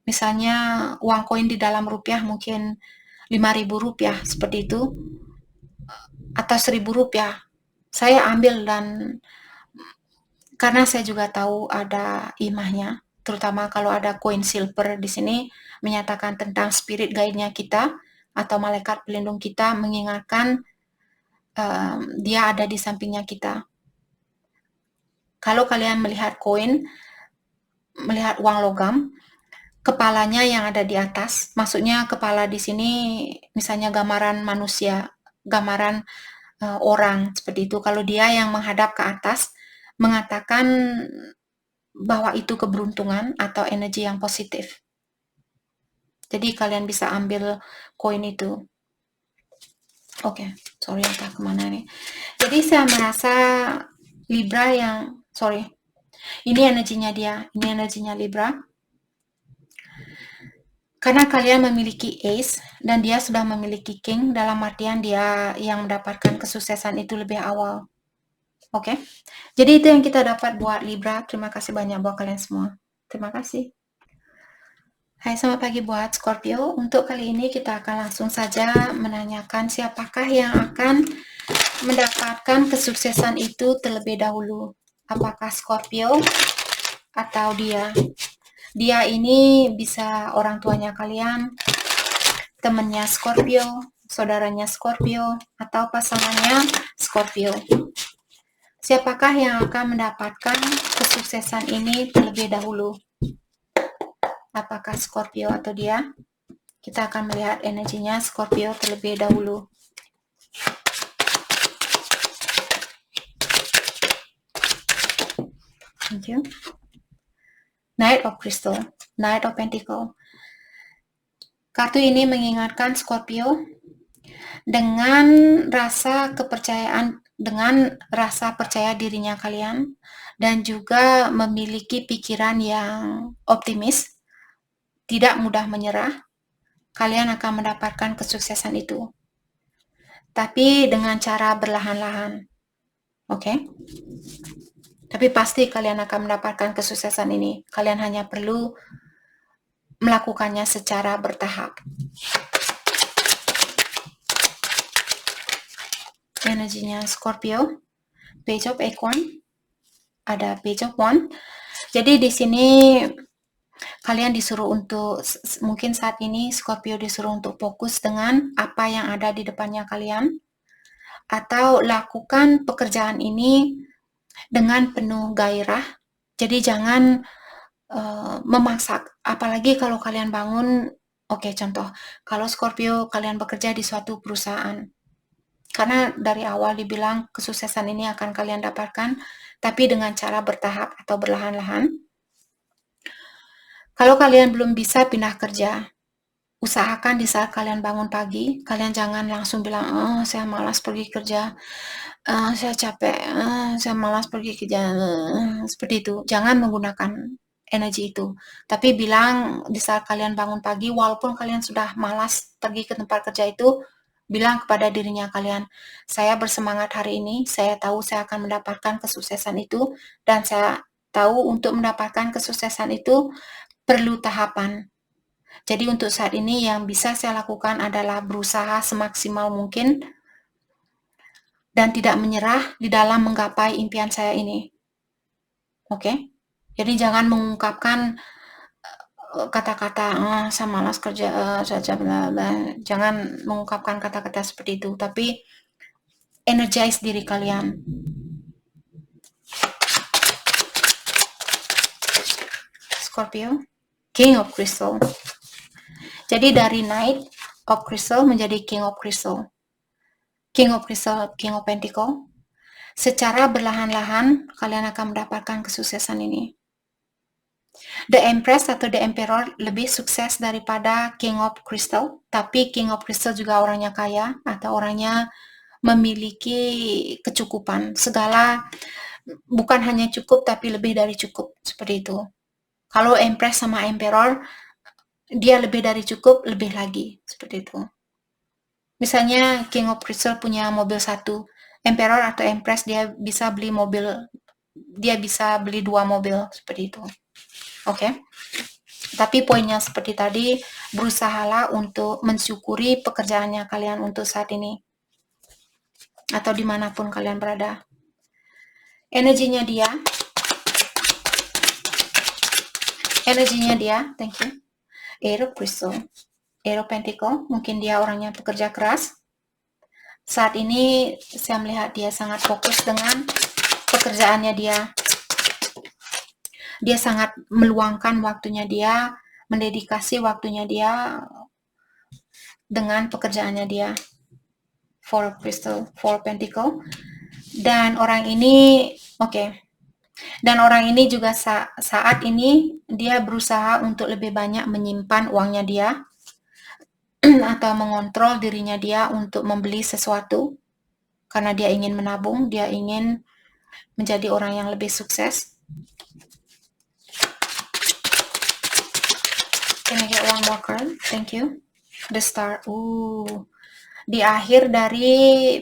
misalnya uang koin di dalam rupiah mungkin 5.000 rupiah seperti itu, atau 1.000 rupiah. Saya ambil dan karena saya juga tahu ada imahnya, terutama kalau ada koin silver di sini menyatakan tentang spirit guide-nya kita atau malaikat pelindung kita mengingatkan dia ada di sampingnya kita. Kalau kalian melihat koin, melihat uang logam, kepalanya yang ada di atas, maksudnya kepala di sini misalnya gambaran manusia, gambaran orang seperti itu. Kalau dia yang menghadap ke atas, mengatakan bahwa itu keberuntungan atau energi yang positif. Jadi kalian bisa ambil koin itu. Oke, sorry entah kemana nih. Jadi saya merasa Libra yang, ini energinya dia, ini energinya Libra. Karena kalian memiliki Ace dan dia sudah memiliki King, dalam artian dia yang mendapatkan kesuksesan itu lebih awal. Oke, jadi itu yang kita dapat buat Libra. Terima kasih banyak buat kalian semua. Terima kasih. Hai, selamat pagi buat Scorpio. Untuk kali ini kita akan langsung saja menanyakan siapakah yang akan mendapatkan kesuksesan itu terlebih dahulu. Apakah Scorpio atau dia? Dia ini bisa orang tuanya kalian, temannya Scorpio, saudaranya Scorpio, atau pasangannya Scorpio. Siapakah yang akan mendapatkan kesuksesan ini terlebih dahulu? Apakah Scorpio atau dia? Kita akan melihat energinya Scorpio terlebih dahulu. Thank you. Knight of Crystal, Knight of Pentacle. Kartu ini mengingatkan Scorpio dengan rasa kepercayaan, dengan rasa percaya dirinya kalian, dan juga memiliki pikiran yang optimis, tidak mudah menyerah, kalian akan mendapatkan kesuksesan itu. Tapi dengan cara berlahan-lahan. Oke? Tapi pasti kalian akan mendapatkan kesuksesan ini. Kalian hanya perlu melakukannya secara bertahap. Energinya Scorpio, Page of Acorn, ada Page of Wand. Jadi di sini kalian disuruh untuk, mungkin saat ini Scorpio disuruh untuk fokus dengan apa yang ada di depannya kalian, atau lakukan pekerjaan ini dengan penuh gairah. Jadi jangan memaksa, apalagi kalau kalian bangun, contoh, kalau Scorpio kalian bekerja di suatu perusahaan, karena dari awal dibilang kesuksesan ini akan kalian dapatkan, tapi dengan cara bertahap atau berlahan-lahan. Kalau kalian belum bisa pindah kerja, usahakan di saat kalian bangun pagi, kalian jangan langsung bilang, saya malas pergi kerja, saya capek, saya malas pergi kerja, seperti itu. Jangan menggunakan energi itu. Tapi bilang di saat kalian bangun pagi, walaupun kalian sudah malas pergi ke tempat kerja itu, bilang kepada dirinya kalian, saya bersemangat hari ini, saya tahu saya akan mendapatkan kesuksesan itu, dan saya tahu untuk mendapatkan kesuksesan itu perlu tahapan. Jadi untuk saat ini yang bisa saya lakukan adalah berusaha semaksimal mungkin dan tidak menyerah di dalam menggapai impian saya ini. Oke? Jadi jangan mengungkapkan kata-kata, saya malas kerja, jangan mengungkapkan kata-kata seperti itu, tapi energize diri kalian. Scorpio, King of Crystal. Jadi dari Knight of Crystal menjadi King of Crystal. King of Crystal, King of Pentacle. Secara berlahan-lahan kalian akan mendapatkan kesuksesan ini. The Empress atau The Emperor lebih sukses daripada King of Crystal, tapi King of Crystal juga orangnya kaya atau orangnya memiliki kecukupan. Segala bukan hanya cukup tapi lebih dari cukup, seperti itu. Kalau Empress sama Emperor, dia lebih dari cukup, lebih lagi, seperti itu. Misalnya King of Crystal punya mobil satu, Emperor atau Empress dia bisa beli mobil, dia bisa beli 2 mobil, seperti itu. Oke? Tapi poinnya seperti tadi, berusahalah untuk mensyukuri pekerjaannya kalian untuk saat ini. Atau dimanapun kalian berada. Energinya dia, thank you. Eight of Crystal, Eight of Pentacle, mungkin dia orangnya pekerja keras. Saat ini saya melihat dia sangat fokus dengan pekerjaannya dia. Dia sangat meluangkan waktunya dia, mendedikasi waktunya dia dengan pekerjaannya dia. Four of Crystal, Four of Pentacle. Dan orang ini, dan orang ini juga saat ini dia berusaha untuk lebih banyak menyimpan uangnya dia atau mengontrol dirinya dia untuk membeli sesuatu karena dia ingin menabung, dia ingin menjadi orang yang lebih sukses. Can I get one more card? Thank you. The Star. Di akhir dari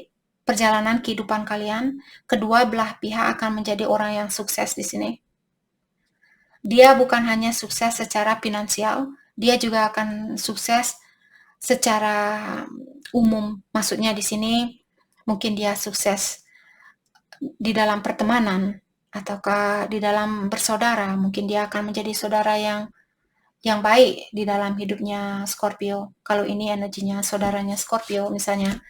perjalanan kehidupan kalian, kedua belah pihak akan menjadi orang yang sukses di sini. Dia bukan hanya sukses secara finansial, dia juga akan sukses secara umum. Maksudnya di sini mungkin dia sukses di dalam pertemanan ataukah di dalam bersaudara. Mungkin dia akan menjadi saudara yang baik di dalam hidupnya Scorpio. Kalau ini energinya saudaranya Scorpio misalnya.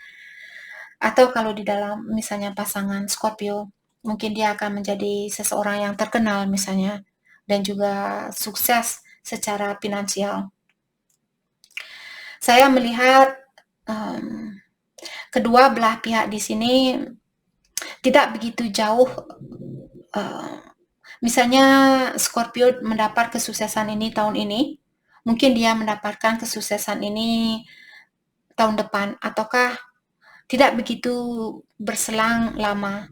Atau kalau di dalam misalnya pasangan Scorpio, mungkin dia akan menjadi seseorang yang terkenal misalnya dan juga sukses secara finansial. Saya melihat kedua belah pihak di sini tidak begitu jauh. Misalnya Scorpio mendapat kesuksesan ini tahun ini, mungkin dia mendapatkan kesuksesan ini tahun depan, ataukah tidak begitu berselang lama.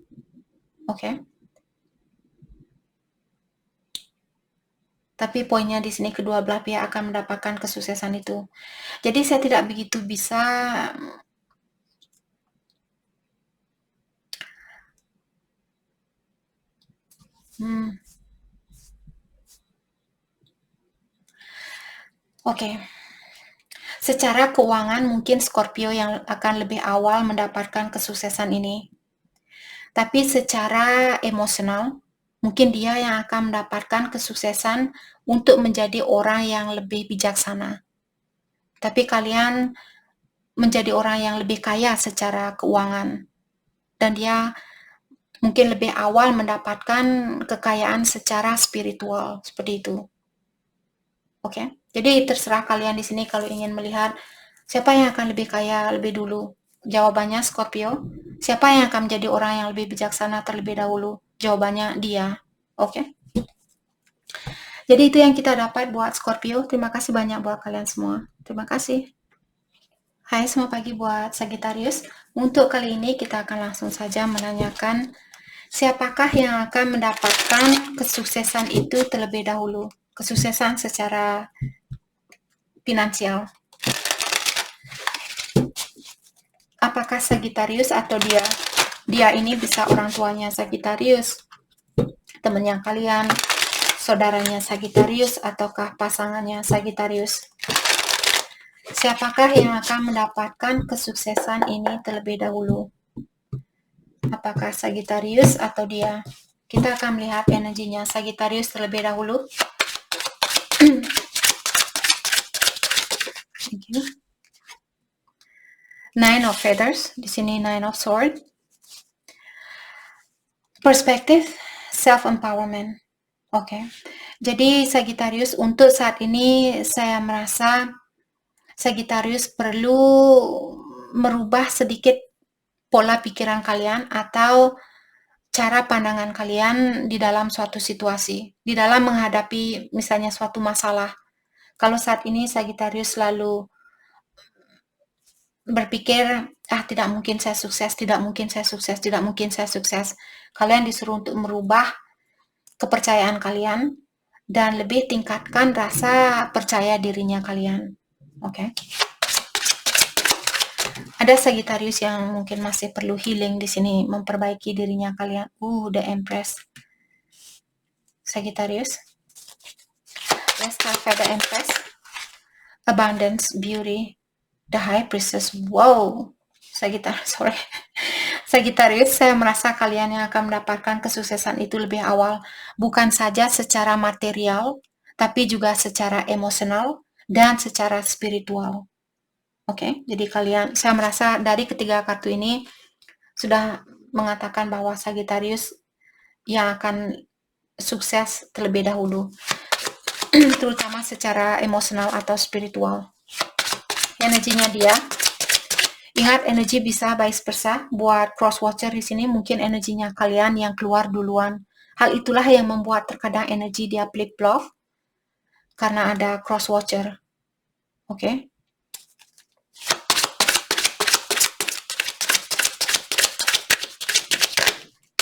Tapi poinnya di sini kedua belah pihak akan mendapatkan kesuksesan itu. Jadi saya tidak begitu bisa Oke. Secara keuangan mungkin Scorpio yang akan lebih awal mendapatkan kesuksesan ini. Tapi secara emosional, mungkin dia yang akan mendapatkan kesuksesan untuk menjadi orang yang lebih bijaksana. Tapi kalian menjadi orang yang lebih kaya secara keuangan. Dan dia mungkin lebih awal mendapatkan kekayaan secara spiritual, seperti itu. Oke, jadi terserah kalian di sini kalau ingin melihat siapa yang akan lebih kaya lebih dulu. Jawabannya Scorpio. Siapa yang akan menjadi orang yang lebih bijaksana terlebih dahulu? Jawabannya dia. Oke. Jadi itu yang kita dapat buat Scorpio. Terima kasih banyak buat kalian semua. Terima kasih. Hai, selamat pagi buat Sagittarius. Untuk kali ini kita akan langsung saja menanyakan siapakah yang akan mendapatkan kesuksesan itu terlebih dahulu. Kesuksesan secara finansial. Apakah Sagittarius atau dia? Dia ini bisa orang tuanya Sagittarius, temannya kalian, saudaranya Sagittarius, ataukah pasangannya Sagittarius? Siapakah yang akan mendapatkan kesuksesan ini terlebih dahulu? Apakah Sagittarius atau dia? Kita akan melihat energinya Sagittarius terlebih dahulu. Thank you. Nine of Feathers, di sini Nine of Swords. Perspektif, self-empowerment. Oke. Jadi Sagittarius untuk saat ini saya merasa Sagittarius perlu merubah sedikit pola pikiran kalian atau cara pandangan kalian di dalam suatu situasi, di dalam menghadapi misalnya suatu masalah. Kalau saat ini Sagittarius selalu berpikir, tidak mungkin saya sukses, tidak mungkin saya sukses, tidak mungkin saya sukses. Kalian disuruh untuk merubah kepercayaan kalian dan lebih tingkatkan rasa percaya dirinya kalian. Oke. Ada Sagittarius yang mungkin masih perlu healing di sini, memperbaiki dirinya kalian. The Empress. Sagittarius. Let's start with the Empress. Abundance, beauty, the High Priestess. Wow. Sagittarius, saya merasa kalian yang akan mendapatkan kesuksesan itu lebih awal. Bukan saja secara material, tapi juga secara emosional dan secara spiritual. Oke, jadi saya merasa dari ketiga kartu ini sudah mengatakan bahwa Sagittarius yang akan sukses terlebih dahulu, terutama secara emosional atau spiritual. Energinya dia, ingat energi bisa vice versa. Buat cross watcher di sini mungkin energinya kalian yang keluar duluan. Hal itulah yang membuat terkadang energi dia flip-flop karena ada cross watcher. Oke.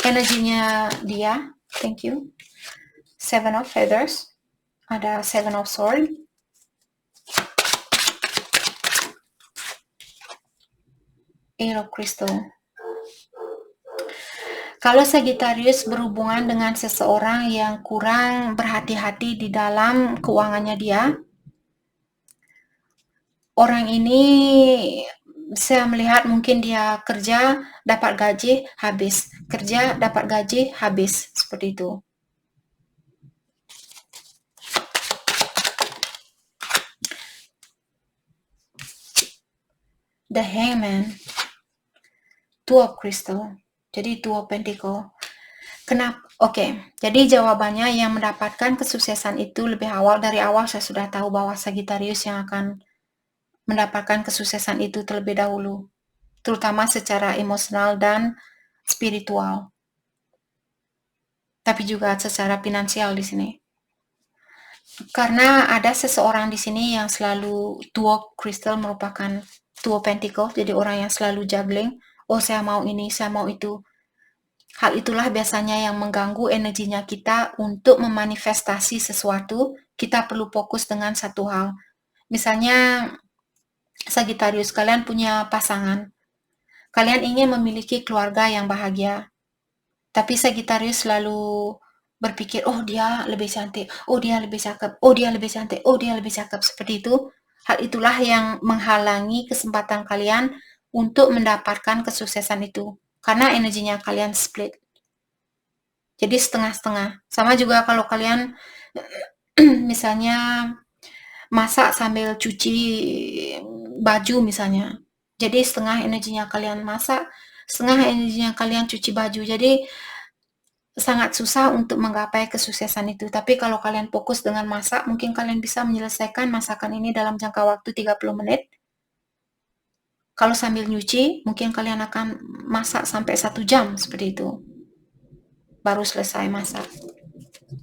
Energinya dia, thank you. Seven of Feathers, ada Seven of Swords. Eight of Crystal. Kalau Sagittarius berhubungan dengan seseorang yang kurang berhati-hati di dalam keuangannya dia, orang ini saya melihat mungkin dia kerja, dapat gaji, habis. Kerja, dapat gaji, habis. Seperti itu. The Hangman. Two of Crystal. Jadi Two of Pentacle. Kenapa? Oke, jadi jawabannya yang mendapatkan kesuksesan itu lebih awal. Dari awal saya sudah tahu bahwa Sagittarius yang akan mendapatkan kesuksesan itu terlebih dahulu, terutama secara emosional dan spiritual, tapi juga secara finansial di sini. Karena ada seseorang di sini yang selalu Two of Crystal merupakan Two of Pentacle, jadi orang yang selalu juggling. Saya mau ini, saya mau itu. Hal itulah biasanya yang mengganggu energinya kita untuk memanifestasi sesuatu. Kita perlu fokus dengan satu hal. Misalnya Sagittarius, kalian punya pasangan. Kalian ingin memiliki keluarga yang bahagia. Tapi Sagittarius selalu berpikir, oh dia lebih cantik, oh dia lebih cakep, oh dia lebih cantik, oh dia lebih cakep, seperti itu. Hal itulah yang menghalangi kesempatan kalian untuk mendapatkan kesuksesan itu. Karena energinya kalian split. Jadi setengah-setengah. Sama juga kalau kalian misalnya masak sambil cuci baju misalnya. Jadi setengah energinya kalian masak, setengah energinya kalian cuci baju. Jadi sangat susah untuk menggapai kesuksesan itu. Tapi kalau kalian fokus dengan masak, mungkin kalian bisa menyelesaikan masakan ini dalam jangka waktu 30 menit. Kalau sambil nyuci, mungkin kalian akan masak sampai 1 jam seperti itu. Baru selesai masak.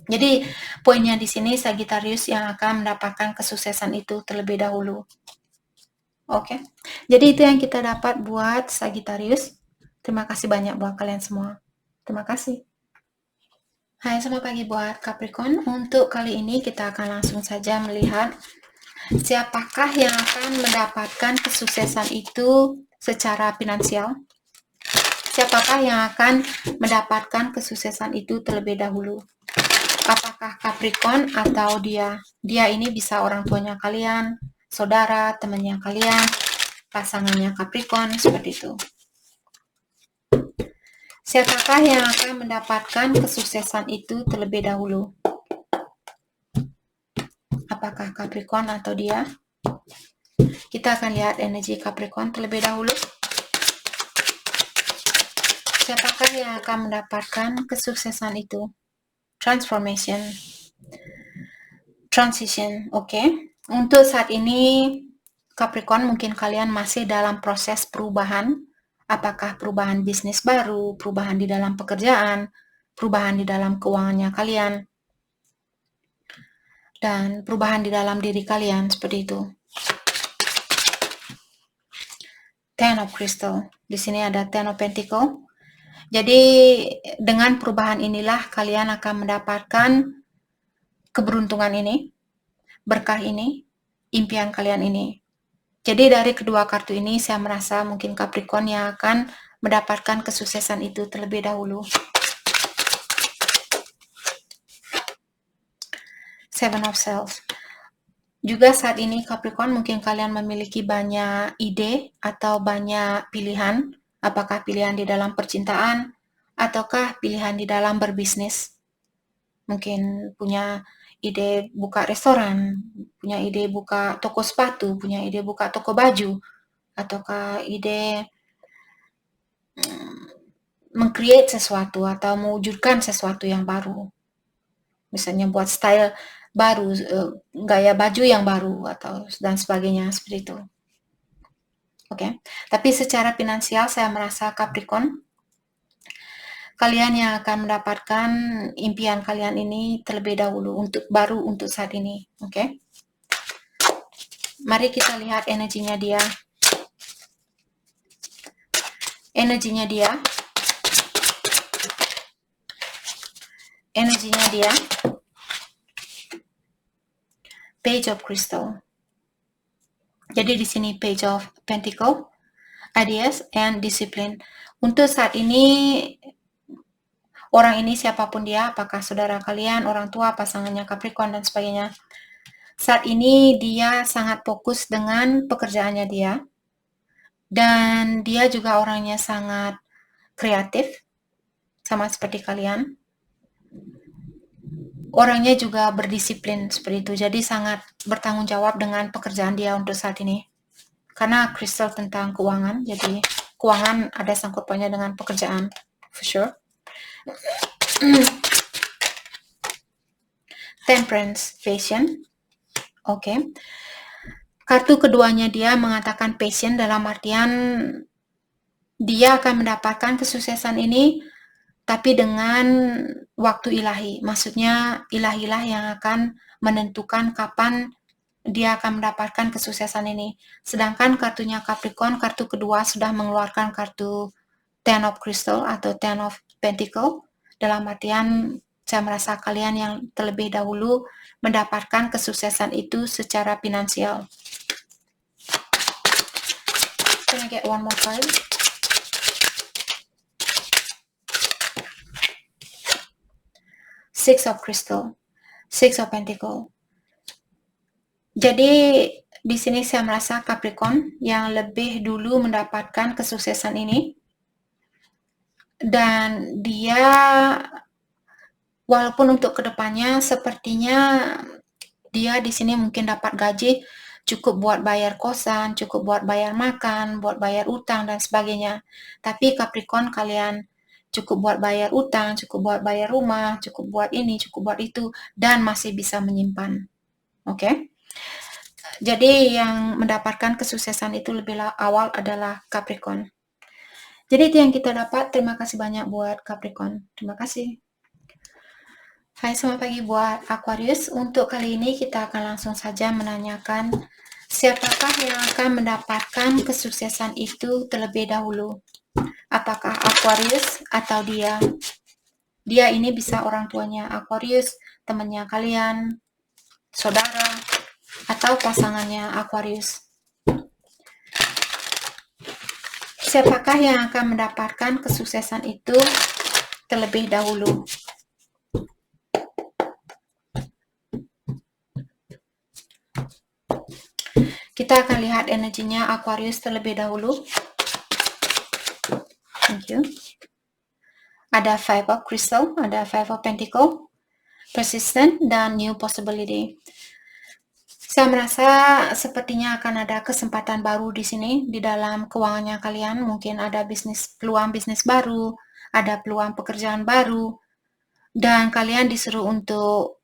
Jadi poinnya di sini Sagittarius yang akan mendapatkan kesuksesan itu terlebih dahulu. Oke. Jadi itu yang kita dapat buat Sagittarius. Terima kasih banyak buat kalian semua. Terima kasih. Hai, selamat pagi buat Capricorn. Untuk kali ini kita akan langsung saja melihat siapakah yang akan mendapatkan kesuksesan itu secara finansial. Siapakah yang akan mendapatkan kesuksesan itu terlebih dahulu. Apakah Capricorn atau dia? Dia ini bisa orang tuanya kalian, saudara, temannya kalian, pasangannya Capricorn, seperti itu. Siapakah yang akan mendapatkan kesuksesan itu terlebih dahulu? Apakah Capricorn atau dia? Kita akan lihat energi Capricorn terlebih dahulu. Siapakah yang akan mendapatkan kesuksesan itu? Transformation. Transition, oke. Untuk saat ini, Capricorn mungkin kalian masih dalam proses perubahan. Apakah perubahan bisnis baru, perubahan di dalam pekerjaan, perubahan di dalam keuangannya kalian, dan perubahan di dalam diri kalian, seperti itu. Ten of Crystal. Di sini ada Ten of Pentacle. Jadi dengan perubahan inilah kalian akan mendapatkan keberuntungan ini, berkah ini, impian kalian ini. Jadi dari kedua kartu ini saya merasa mungkin Capricorn yang akan mendapatkan kesuksesan itu terlebih dahulu. Seven of Swords. Juga saat ini Capricorn mungkin kalian memiliki banyak ide atau banyak pilihan. Apakah pilihan di dalam percintaan ataukah pilihan di dalam berbisnis. Mungkin punya ide buka restoran, punya ide buka toko sepatu, punya ide buka toko baju, ataukah ide meng-create sesuatu atau mewujudkan sesuatu yang baru. Misalnya buat style baru, gaya baju yang baru atau dan sebagainya seperti itu. Oke. Tapi secara finansial saya merasa Capricorn kalian yang akan mendapatkan impian kalian ini terlebih dahulu baru untuk saat ini. Oke. Mari kita lihat energinya dia. Energinya dia. Energinya dia. Page of Crystal. Jadi di sini Page of Pentacle, ideas and discipline. Untuk saat ini orang ini siapapun dia, apakah saudara kalian, orang tua, pasangannya Capricorn dan sebagainya. Saat ini dia sangat fokus dengan pekerjaannya dia. Dan dia juga orangnya sangat kreatif, sama seperti kalian. Orangnya juga berdisiplin seperti itu, jadi sangat bertanggung jawab dengan pekerjaan dia untuk saat ini. Karena kristal tentang keuangan, jadi keuangan ada sangkut pautnya dengan pekerjaan, for sure. Temperance, passion. Oke. Kartu keduanya dia mengatakan passion dalam artian dia akan mendapatkan kesuksesan ini tapi dengan waktu ilahi. Maksudnya ilahilah yang akan menentukan kapan dia akan mendapatkan kesuksesan ini. Sedangkan kartunya Capricorn, kartu kedua sudah mengeluarkan kartu Ten of Crystal atau Ten of Pentacle. Dalam artian saya merasa kalian yang terlebih dahulu mendapatkan kesuksesan itu secara finansial. Can I get one more card? Six of Crystal, Six of Pentacle. Jadi di sini saya merasa Capricorn yang lebih dulu mendapatkan kesuksesan ini, dan dia walaupun untuk kedepannya sepertinya dia di sini mungkin dapat gaji cukup buat bayar kosan, cukup buat bayar makan, buat bayar utang dan sebagainya. Tapi Capricorn kalian cukup buat bayar utang, cukup buat bayar rumah, cukup buat ini, cukup buat itu, dan masih bisa menyimpan. Oke? Jadi yang mendapatkan kesuksesan itu lebih awal adalah Capricorn. Jadi itu yang kita dapat. Terima kasih banyak buat Capricorn. Terima kasih. Hai, selamat pagi buat Aquarius. Untuk kali ini kita akan langsung saja menanyakan siapakah yang akan mendapatkan kesuksesan itu terlebih dahulu. Apakah Aquarius atau dia? Dia ini bisa orang tuanya Aquarius, temannya kalian, saudara, atau pasangannya Aquarius. Siapakah yang akan mendapatkan kesuksesan itu terlebih dahulu? Kita akan lihat energinya Aquarius terlebih dahulu. Thank you. Ada Five of Crystal, ada Five of Pentacle, Persistent, dan New Possibility. Saya merasa sepertinya akan ada kesempatan baru di sini, di dalam keuangannya kalian. Mungkin ada peluang bisnis baru, ada peluang pekerjaan baru, dan kalian disuruh untuk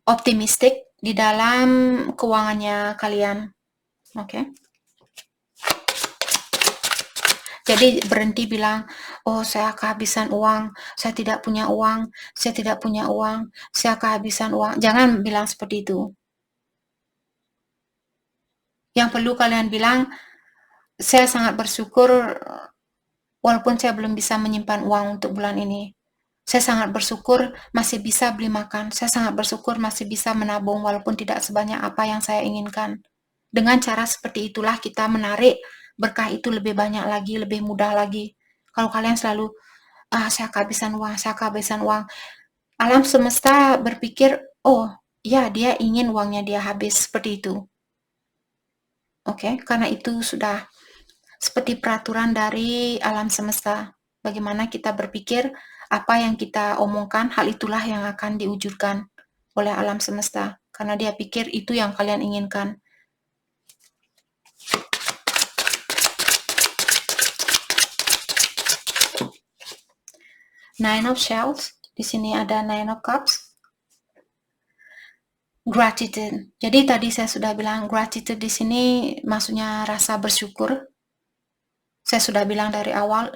optimistik di dalam keuangannya kalian. Oke. Jadi berhenti bilang, oh saya kehabisan uang, saya tidak punya uang, saya tidak punya uang, saya kehabisan uang. Jangan bilang seperti itu. Yang perlu kalian bilang, saya sangat bersyukur walaupun saya belum bisa menyimpan uang untuk bulan ini. Saya sangat bersyukur masih bisa beli makan. Saya sangat bersyukur masih bisa menabung walaupun tidak sebanyak apa yang saya inginkan. Dengan cara seperti itulah kita menarik berkah itu lebih banyak lagi, lebih mudah lagi. Kalau kalian selalu, saya kehabisan uang, saya kehabisan uang. Alam semesta berpikir, oh ya dia ingin uangnya dia habis, seperti itu. Oke, karena itu sudah seperti peraturan dari alam semesta. Bagaimana kita berpikir, apa yang kita omongkan, hal itulah yang akan diwujudkan oleh alam semesta. Karena dia pikir itu yang kalian inginkan. Nine of Shells, di sini ada Nine of Cups. Gratitude. Jadi tadi saya sudah bilang gratitude di sini maksudnya rasa bersyukur. Saya sudah bilang dari awal,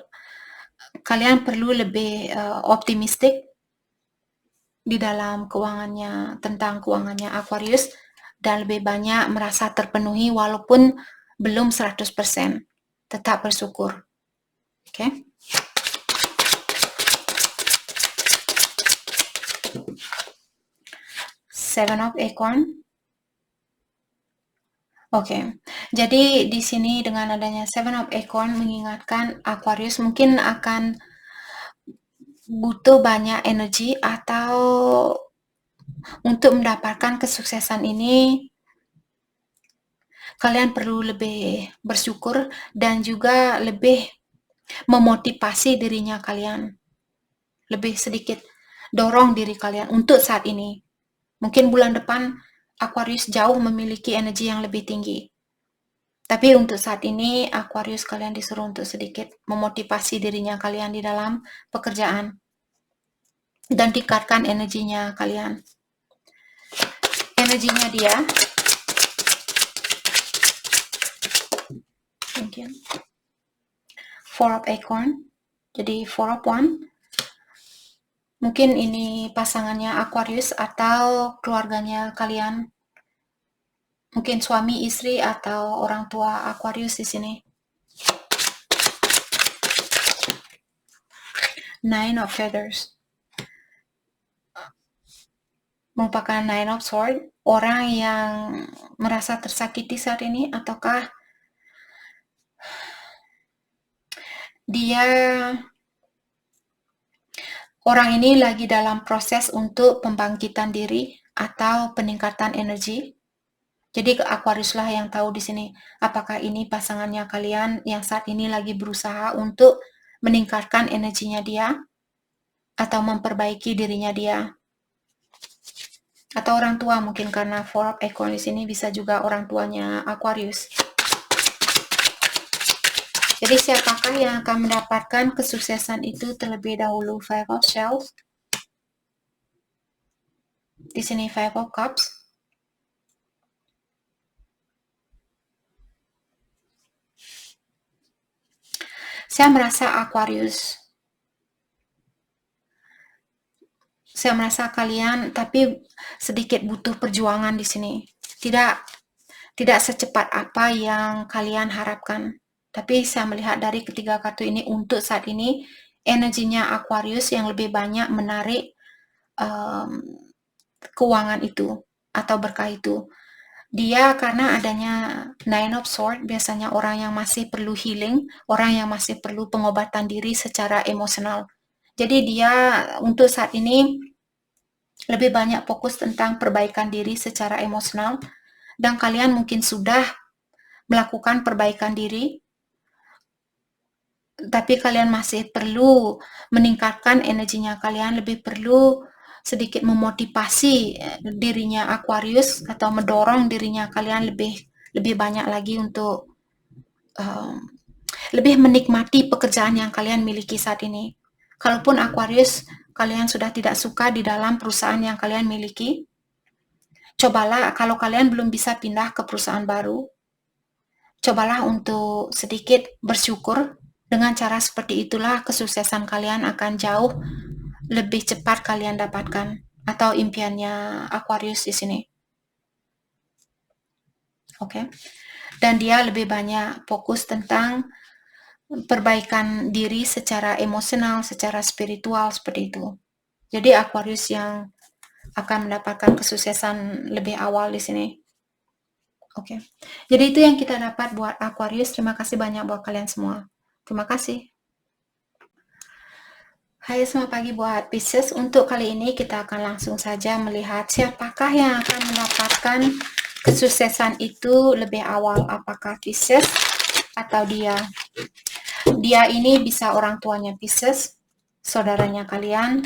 kalian perlu lebih optimistik di dalam keuangannya, tentang keuangannya Aquarius, dan lebih banyak merasa terpenuhi walaupun belum 100%. Tetap bersyukur. Oke? Seven of Acorn. Oke, jadi di sini dengan adanya Seven of Acorn mengingatkan Aquarius mungkin akan butuh banyak energi atau untuk mendapatkan kesuksesan ini kalian perlu lebih bersyukur dan juga lebih memotivasi dirinya kalian. Lebih sedikit dorong diri kalian untuk saat ini. Mungkin bulan depan Aquarius jauh memiliki energi yang lebih tinggi. Tapi untuk saat ini Aquarius kalian disuruh untuk sedikit memotivasi dirinya kalian di dalam pekerjaan. Dan tingkatkan energinya kalian. Energinya dia. Thank you. Four of Acorn. Jadi Four of One. Mungkin ini pasangannya Aquarius atau keluarganya kalian. Mungkin suami, istri, atau orang tua Aquarius di sini. Nine of Feathers. Merupakan Nine of Swords. Orang yang merasa tersakiti saat ini, ataukah dia Orang ini lagi dalam proses untuk pembangkitan diri atau peningkatan energi. Jadi Aquarius lah yang tahu di sini apakah ini pasangannya kalian yang saat ini lagi berusaha untuk meningkatkan energinya dia atau memperbaiki dirinya dia. Atau orang tua mungkin karena Four of Acorn di sini bisa juga orang tuanya Aquarius. Jadi siapakah yang akan mendapatkan kesuksesan itu terlebih dahulu? Five of Shells. Di sini Five of Cups. Saya merasa Aquarius. Saya merasa kalian tapi sedikit butuh perjuangan di sini. Tidak secepat apa yang kalian harapkan. Tapi saya melihat dari ketiga kartu ini untuk saat ini energinya Aquarius yang lebih banyak menarik keuangan itu atau berkah itu. Dia karena adanya Nine of Swords, biasanya orang yang masih perlu healing, orang yang masih perlu pengobatan diri secara emosional. Jadi dia untuk saat ini lebih banyak fokus tentang perbaikan diri secara emosional, dan kalian mungkin sudah melakukan perbaikan diri, tapi kalian masih perlu meningkatkan energinya, kalian lebih perlu sedikit memotivasi dirinya Aquarius atau mendorong dirinya kalian lebih banyak lagi untuk lebih menikmati pekerjaan yang kalian miliki saat ini. Kalaupun Aquarius kalian sudah tidak suka di dalam perusahaan yang kalian miliki, cobalah kalau kalian belum bisa pindah ke perusahaan baru, cobalah untuk sedikit bersyukur. Dengan cara seperti itulah kesuksesan kalian akan jauh lebih cepat kalian dapatkan, atau impiannya Aquarius di sini. Oke. Dan dia lebih banyak fokus tentang perbaikan diri secara emosional, secara spiritual seperti itu. Jadi Aquarius yang akan mendapatkan kesuksesan lebih awal di sini. Oke. Jadi itu yang kita dapat buat Aquarius. Terima kasih banyak buat kalian semua. Terima kasih. Hai, selamat pagi buat Pisces. Untuk kali ini kita akan langsung saja melihat siapakah yang akan mendapatkan kesuksesan itu lebih awal. Apakah Pisces atau dia? Dia ini bisa orang tuanya Pisces, saudaranya kalian,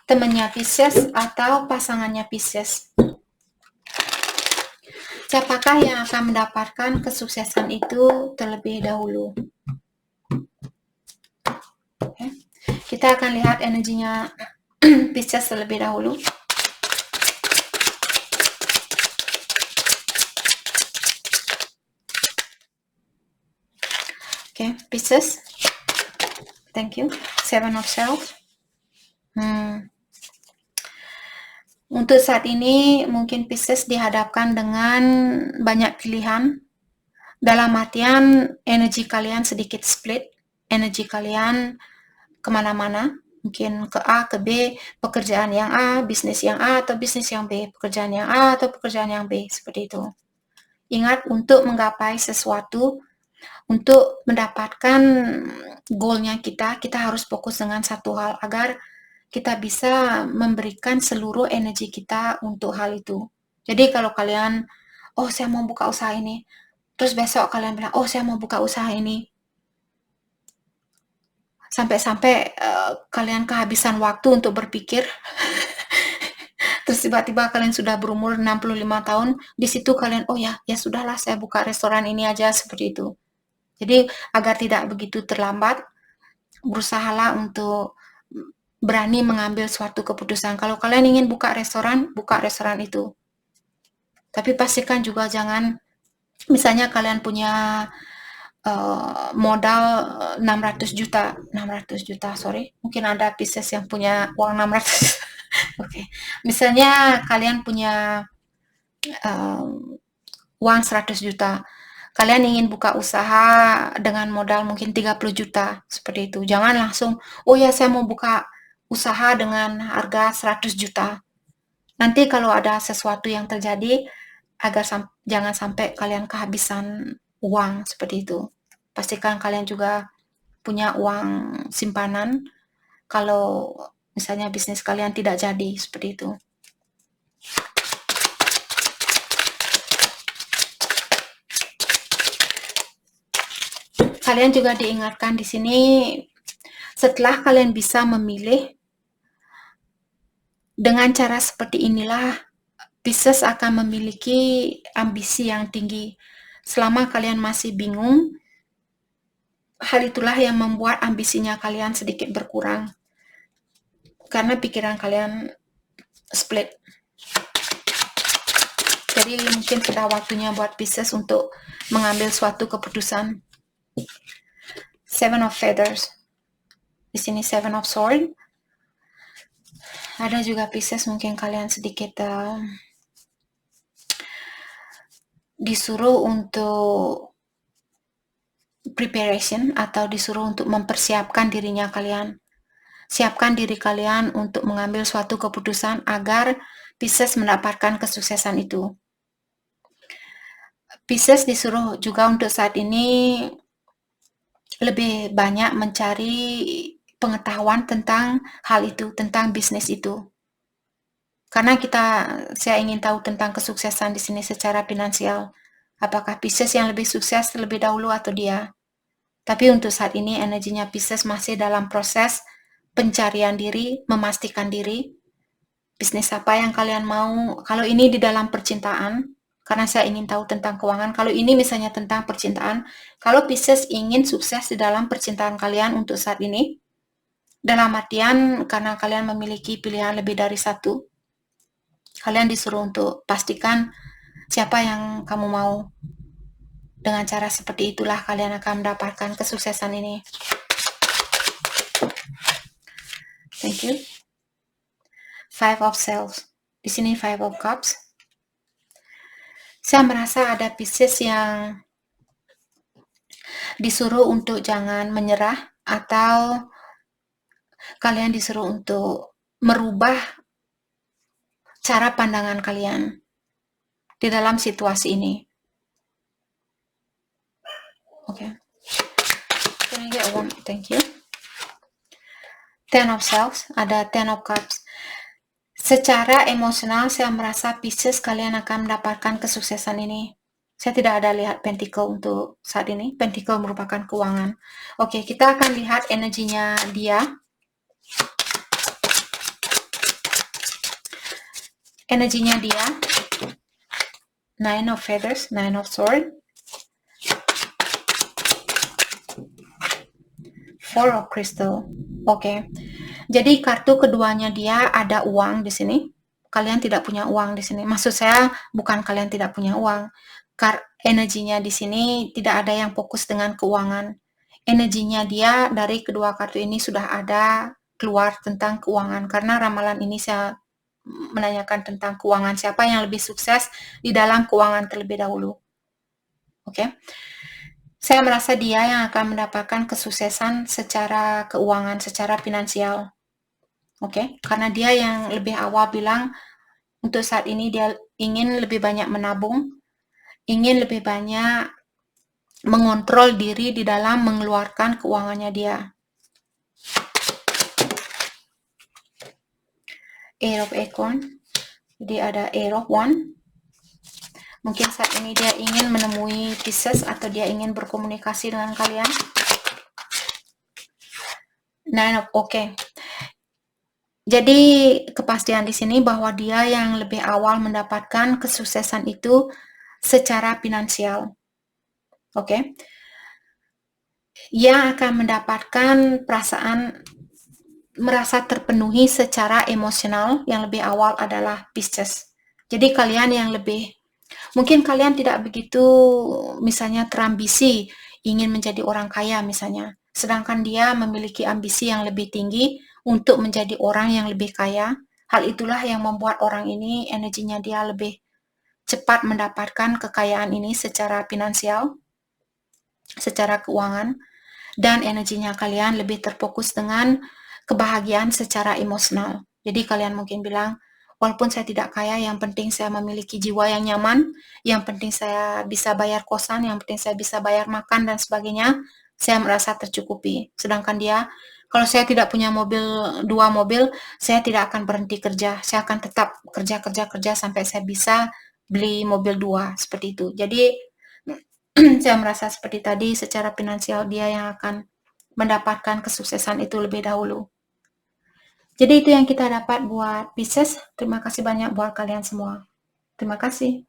temannya Pisces, atau pasangannya Pisces. Siapakah yang akan mendapatkan kesuksesan itu terlebih dahulu? Okay. Kita akan lihat energinya Pisces terlebih dahulu. Okay, Pisces. Thank you. Seven of Shells. Untuk saat ini mungkin Pisces dihadapkan dengan banyak pilihan. Dalam artian energi kalian sedikit split. Energi kalian kemana-mana. Mungkin ke A, ke B, pekerjaan yang A, bisnis yang A, atau bisnis yang B. Pekerjaan yang A atau pekerjaan yang B. Seperti itu. Ingat, untuk menggapai sesuatu, untuk mendapatkan goalnya kita harus fokus dengan satu hal agar kita bisa memberikan seluruh energi kita untuk hal itu. Jadi kalau kalian, oh saya mau buka usaha ini, terus besok kalian bilang, oh saya mau buka usaha ini, sampai-sampai kalian kehabisan waktu untuk berpikir, terus tiba-tiba kalian sudah berumur 65 tahun, di situ kalian, oh ya sudahlah saya buka restoran ini aja, seperti itu. Jadi agar tidak begitu terlambat, berusahalah untuk berani mengambil suatu keputusan. Kalau kalian ingin buka restoran itu. Tapi pastikan juga jangan, misalnya kalian punya modal 600 juta, sorry. Mungkin ada Pisces yang punya uang 600. Oke. Misalnya kalian punya uang 100 juta. Kalian ingin buka usaha dengan modal mungkin 30 juta, seperti itu. Jangan langsung, oh ya saya mau buka usaha dengan harga 100 juta. Nanti kalau ada sesuatu yang terjadi, jangan sampai kalian kehabisan uang seperti itu. Pastikan kalian juga punya uang simpanan. Kalau misalnya bisnis kalian tidak jadi, seperti itu. Kalian juga diingatkan di sini, setelah kalian bisa memilih dengan cara seperti inilah, Pisces akan memiliki ambisi yang tinggi. Selama kalian masih bingung, hal itulah yang membuat ambisinya kalian sedikit berkurang. Karena pikiran kalian split. Jadi mungkin sudah waktunya buat Pisces untuk mengambil suatu keputusan. Seven of Feathers. Di sini Seven of Swords. Ada juga Pisces, mungkin kalian sedikit disuruh untuk preparation atau disuruh untuk mempersiapkan dirinya kalian. Siapkan diri kalian untuk mengambil suatu keputusan agar Pisces mendapatkan kesuksesan itu. Pisces disuruh juga untuk saat ini lebih banyak mencari pengetahuan tentang hal itu, tentang bisnis itu. Karena saya ingin tahu tentang kesuksesan di sini secara finansial. Apakah Pisces yang lebih sukses terlebih dahulu atau dia? Tapi untuk saat ini energinya Pisces masih dalam proses pencarian diri, memastikan diri. Bisnis apa yang kalian mau? Kalau ini di dalam percintaan, karena saya ingin tahu tentang keuangan. Kalau ini misalnya tentang percintaan, kalau Pisces ingin sukses di dalam percintaan kalian untuk saat ini, dalam artian karena kalian memiliki pilihan lebih dari satu, kalian disuruh untuk pastikan siapa yang kamu mau. Dengan cara seperti itulah kalian akan mendapatkan kesuksesan ini. Thank you. Five of Swords. Di sini Five of Cups. Saya merasa ada Pisces yang disuruh untuk jangan menyerah, atau kalian disuruh untuk merubah cara pandangan kalian di dalam situasi ini. Oke. Can I get one? Thank you. Ten of Swords, ada Ten of Cups. Secara emosional saya merasa Pisces kalian akan mendapatkan kesuksesan ini. Saya tidak ada lihat Pentacle untuk saat ini. Pentacle merupakan keuangan. Oke, kita akan lihat energinya dia. Energinya dia. Nine of Feathers, Nine of Swords. Four of Crystal. Oke. Jadi kartu keduanya dia ada uang di sini. Kalian tidak punya uang di sini. Maksud saya bukan kalian tidak punya uang. Energinya di sini tidak ada yang fokus dengan keuangan. Energinya dia dari kedua kartu ini sudah ada keluar tentang keuangan. Karena ramalan ini saya menanyakan tentang keuangan. Siapa yang lebih sukses di dalam keuangan terlebih dahulu. Oke. Saya merasa dia yang akan mendapatkan kesuksesan secara keuangan, secara finansial. Oke, karena dia yang lebih awal bilang untuk saat ini dia ingin lebih banyak menabung, ingin lebih banyak mengontrol diri di dalam mengeluarkan keuangannya dia. Eight of Acorn, jadi ada Eight of Wand. Mungkin saat ini dia ingin menemui Pisces atau dia ingin berkomunikasi dengan kalian. Nine of, oke. Jadi kepastian di sini bahwa dia yang lebih awal mendapatkan kesuksesan itu secara finansial. Oke. Yang akan mendapatkan perasaan merasa terpenuhi secara emosional yang lebih awal adalah Pisces. Jadi kalian yang lebih, mungkin kalian tidak begitu misalnya terambisi ingin menjadi orang kaya misalnya. Sedangkan dia memiliki ambisi yang lebih tinggi untuk menjadi orang yang lebih kaya. Hal itulah yang membuat orang ini energinya dia lebih cepat mendapatkan kekayaan ini secara finansial, secara keuangan, dan energinya kalian lebih terfokus dengan kebahagiaan secara emosional. Jadi kalian mungkin bilang, walaupun saya tidak kaya, yang penting saya memiliki jiwa yang nyaman, yang penting saya bisa bayar kosan, yang penting saya bisa bayar makan dan sebagainya, saya merasa tercukupi. Sedangkan dia, Kalau saya tidak punya mobil, 2 mobil, saya tidak akan berhenti kerja. Saya akan tetap kerja sampai saya bisa beli mobil 2, seperti itu. Jadi, saya merasa seperti tadi, secara finansial dia yang akan mendapatkan kesuksesan itu lebih dahulu. Jadi itu yang kita dapat buat Pisces. Terima kasih banyak buat kalian semua. Terima kasih.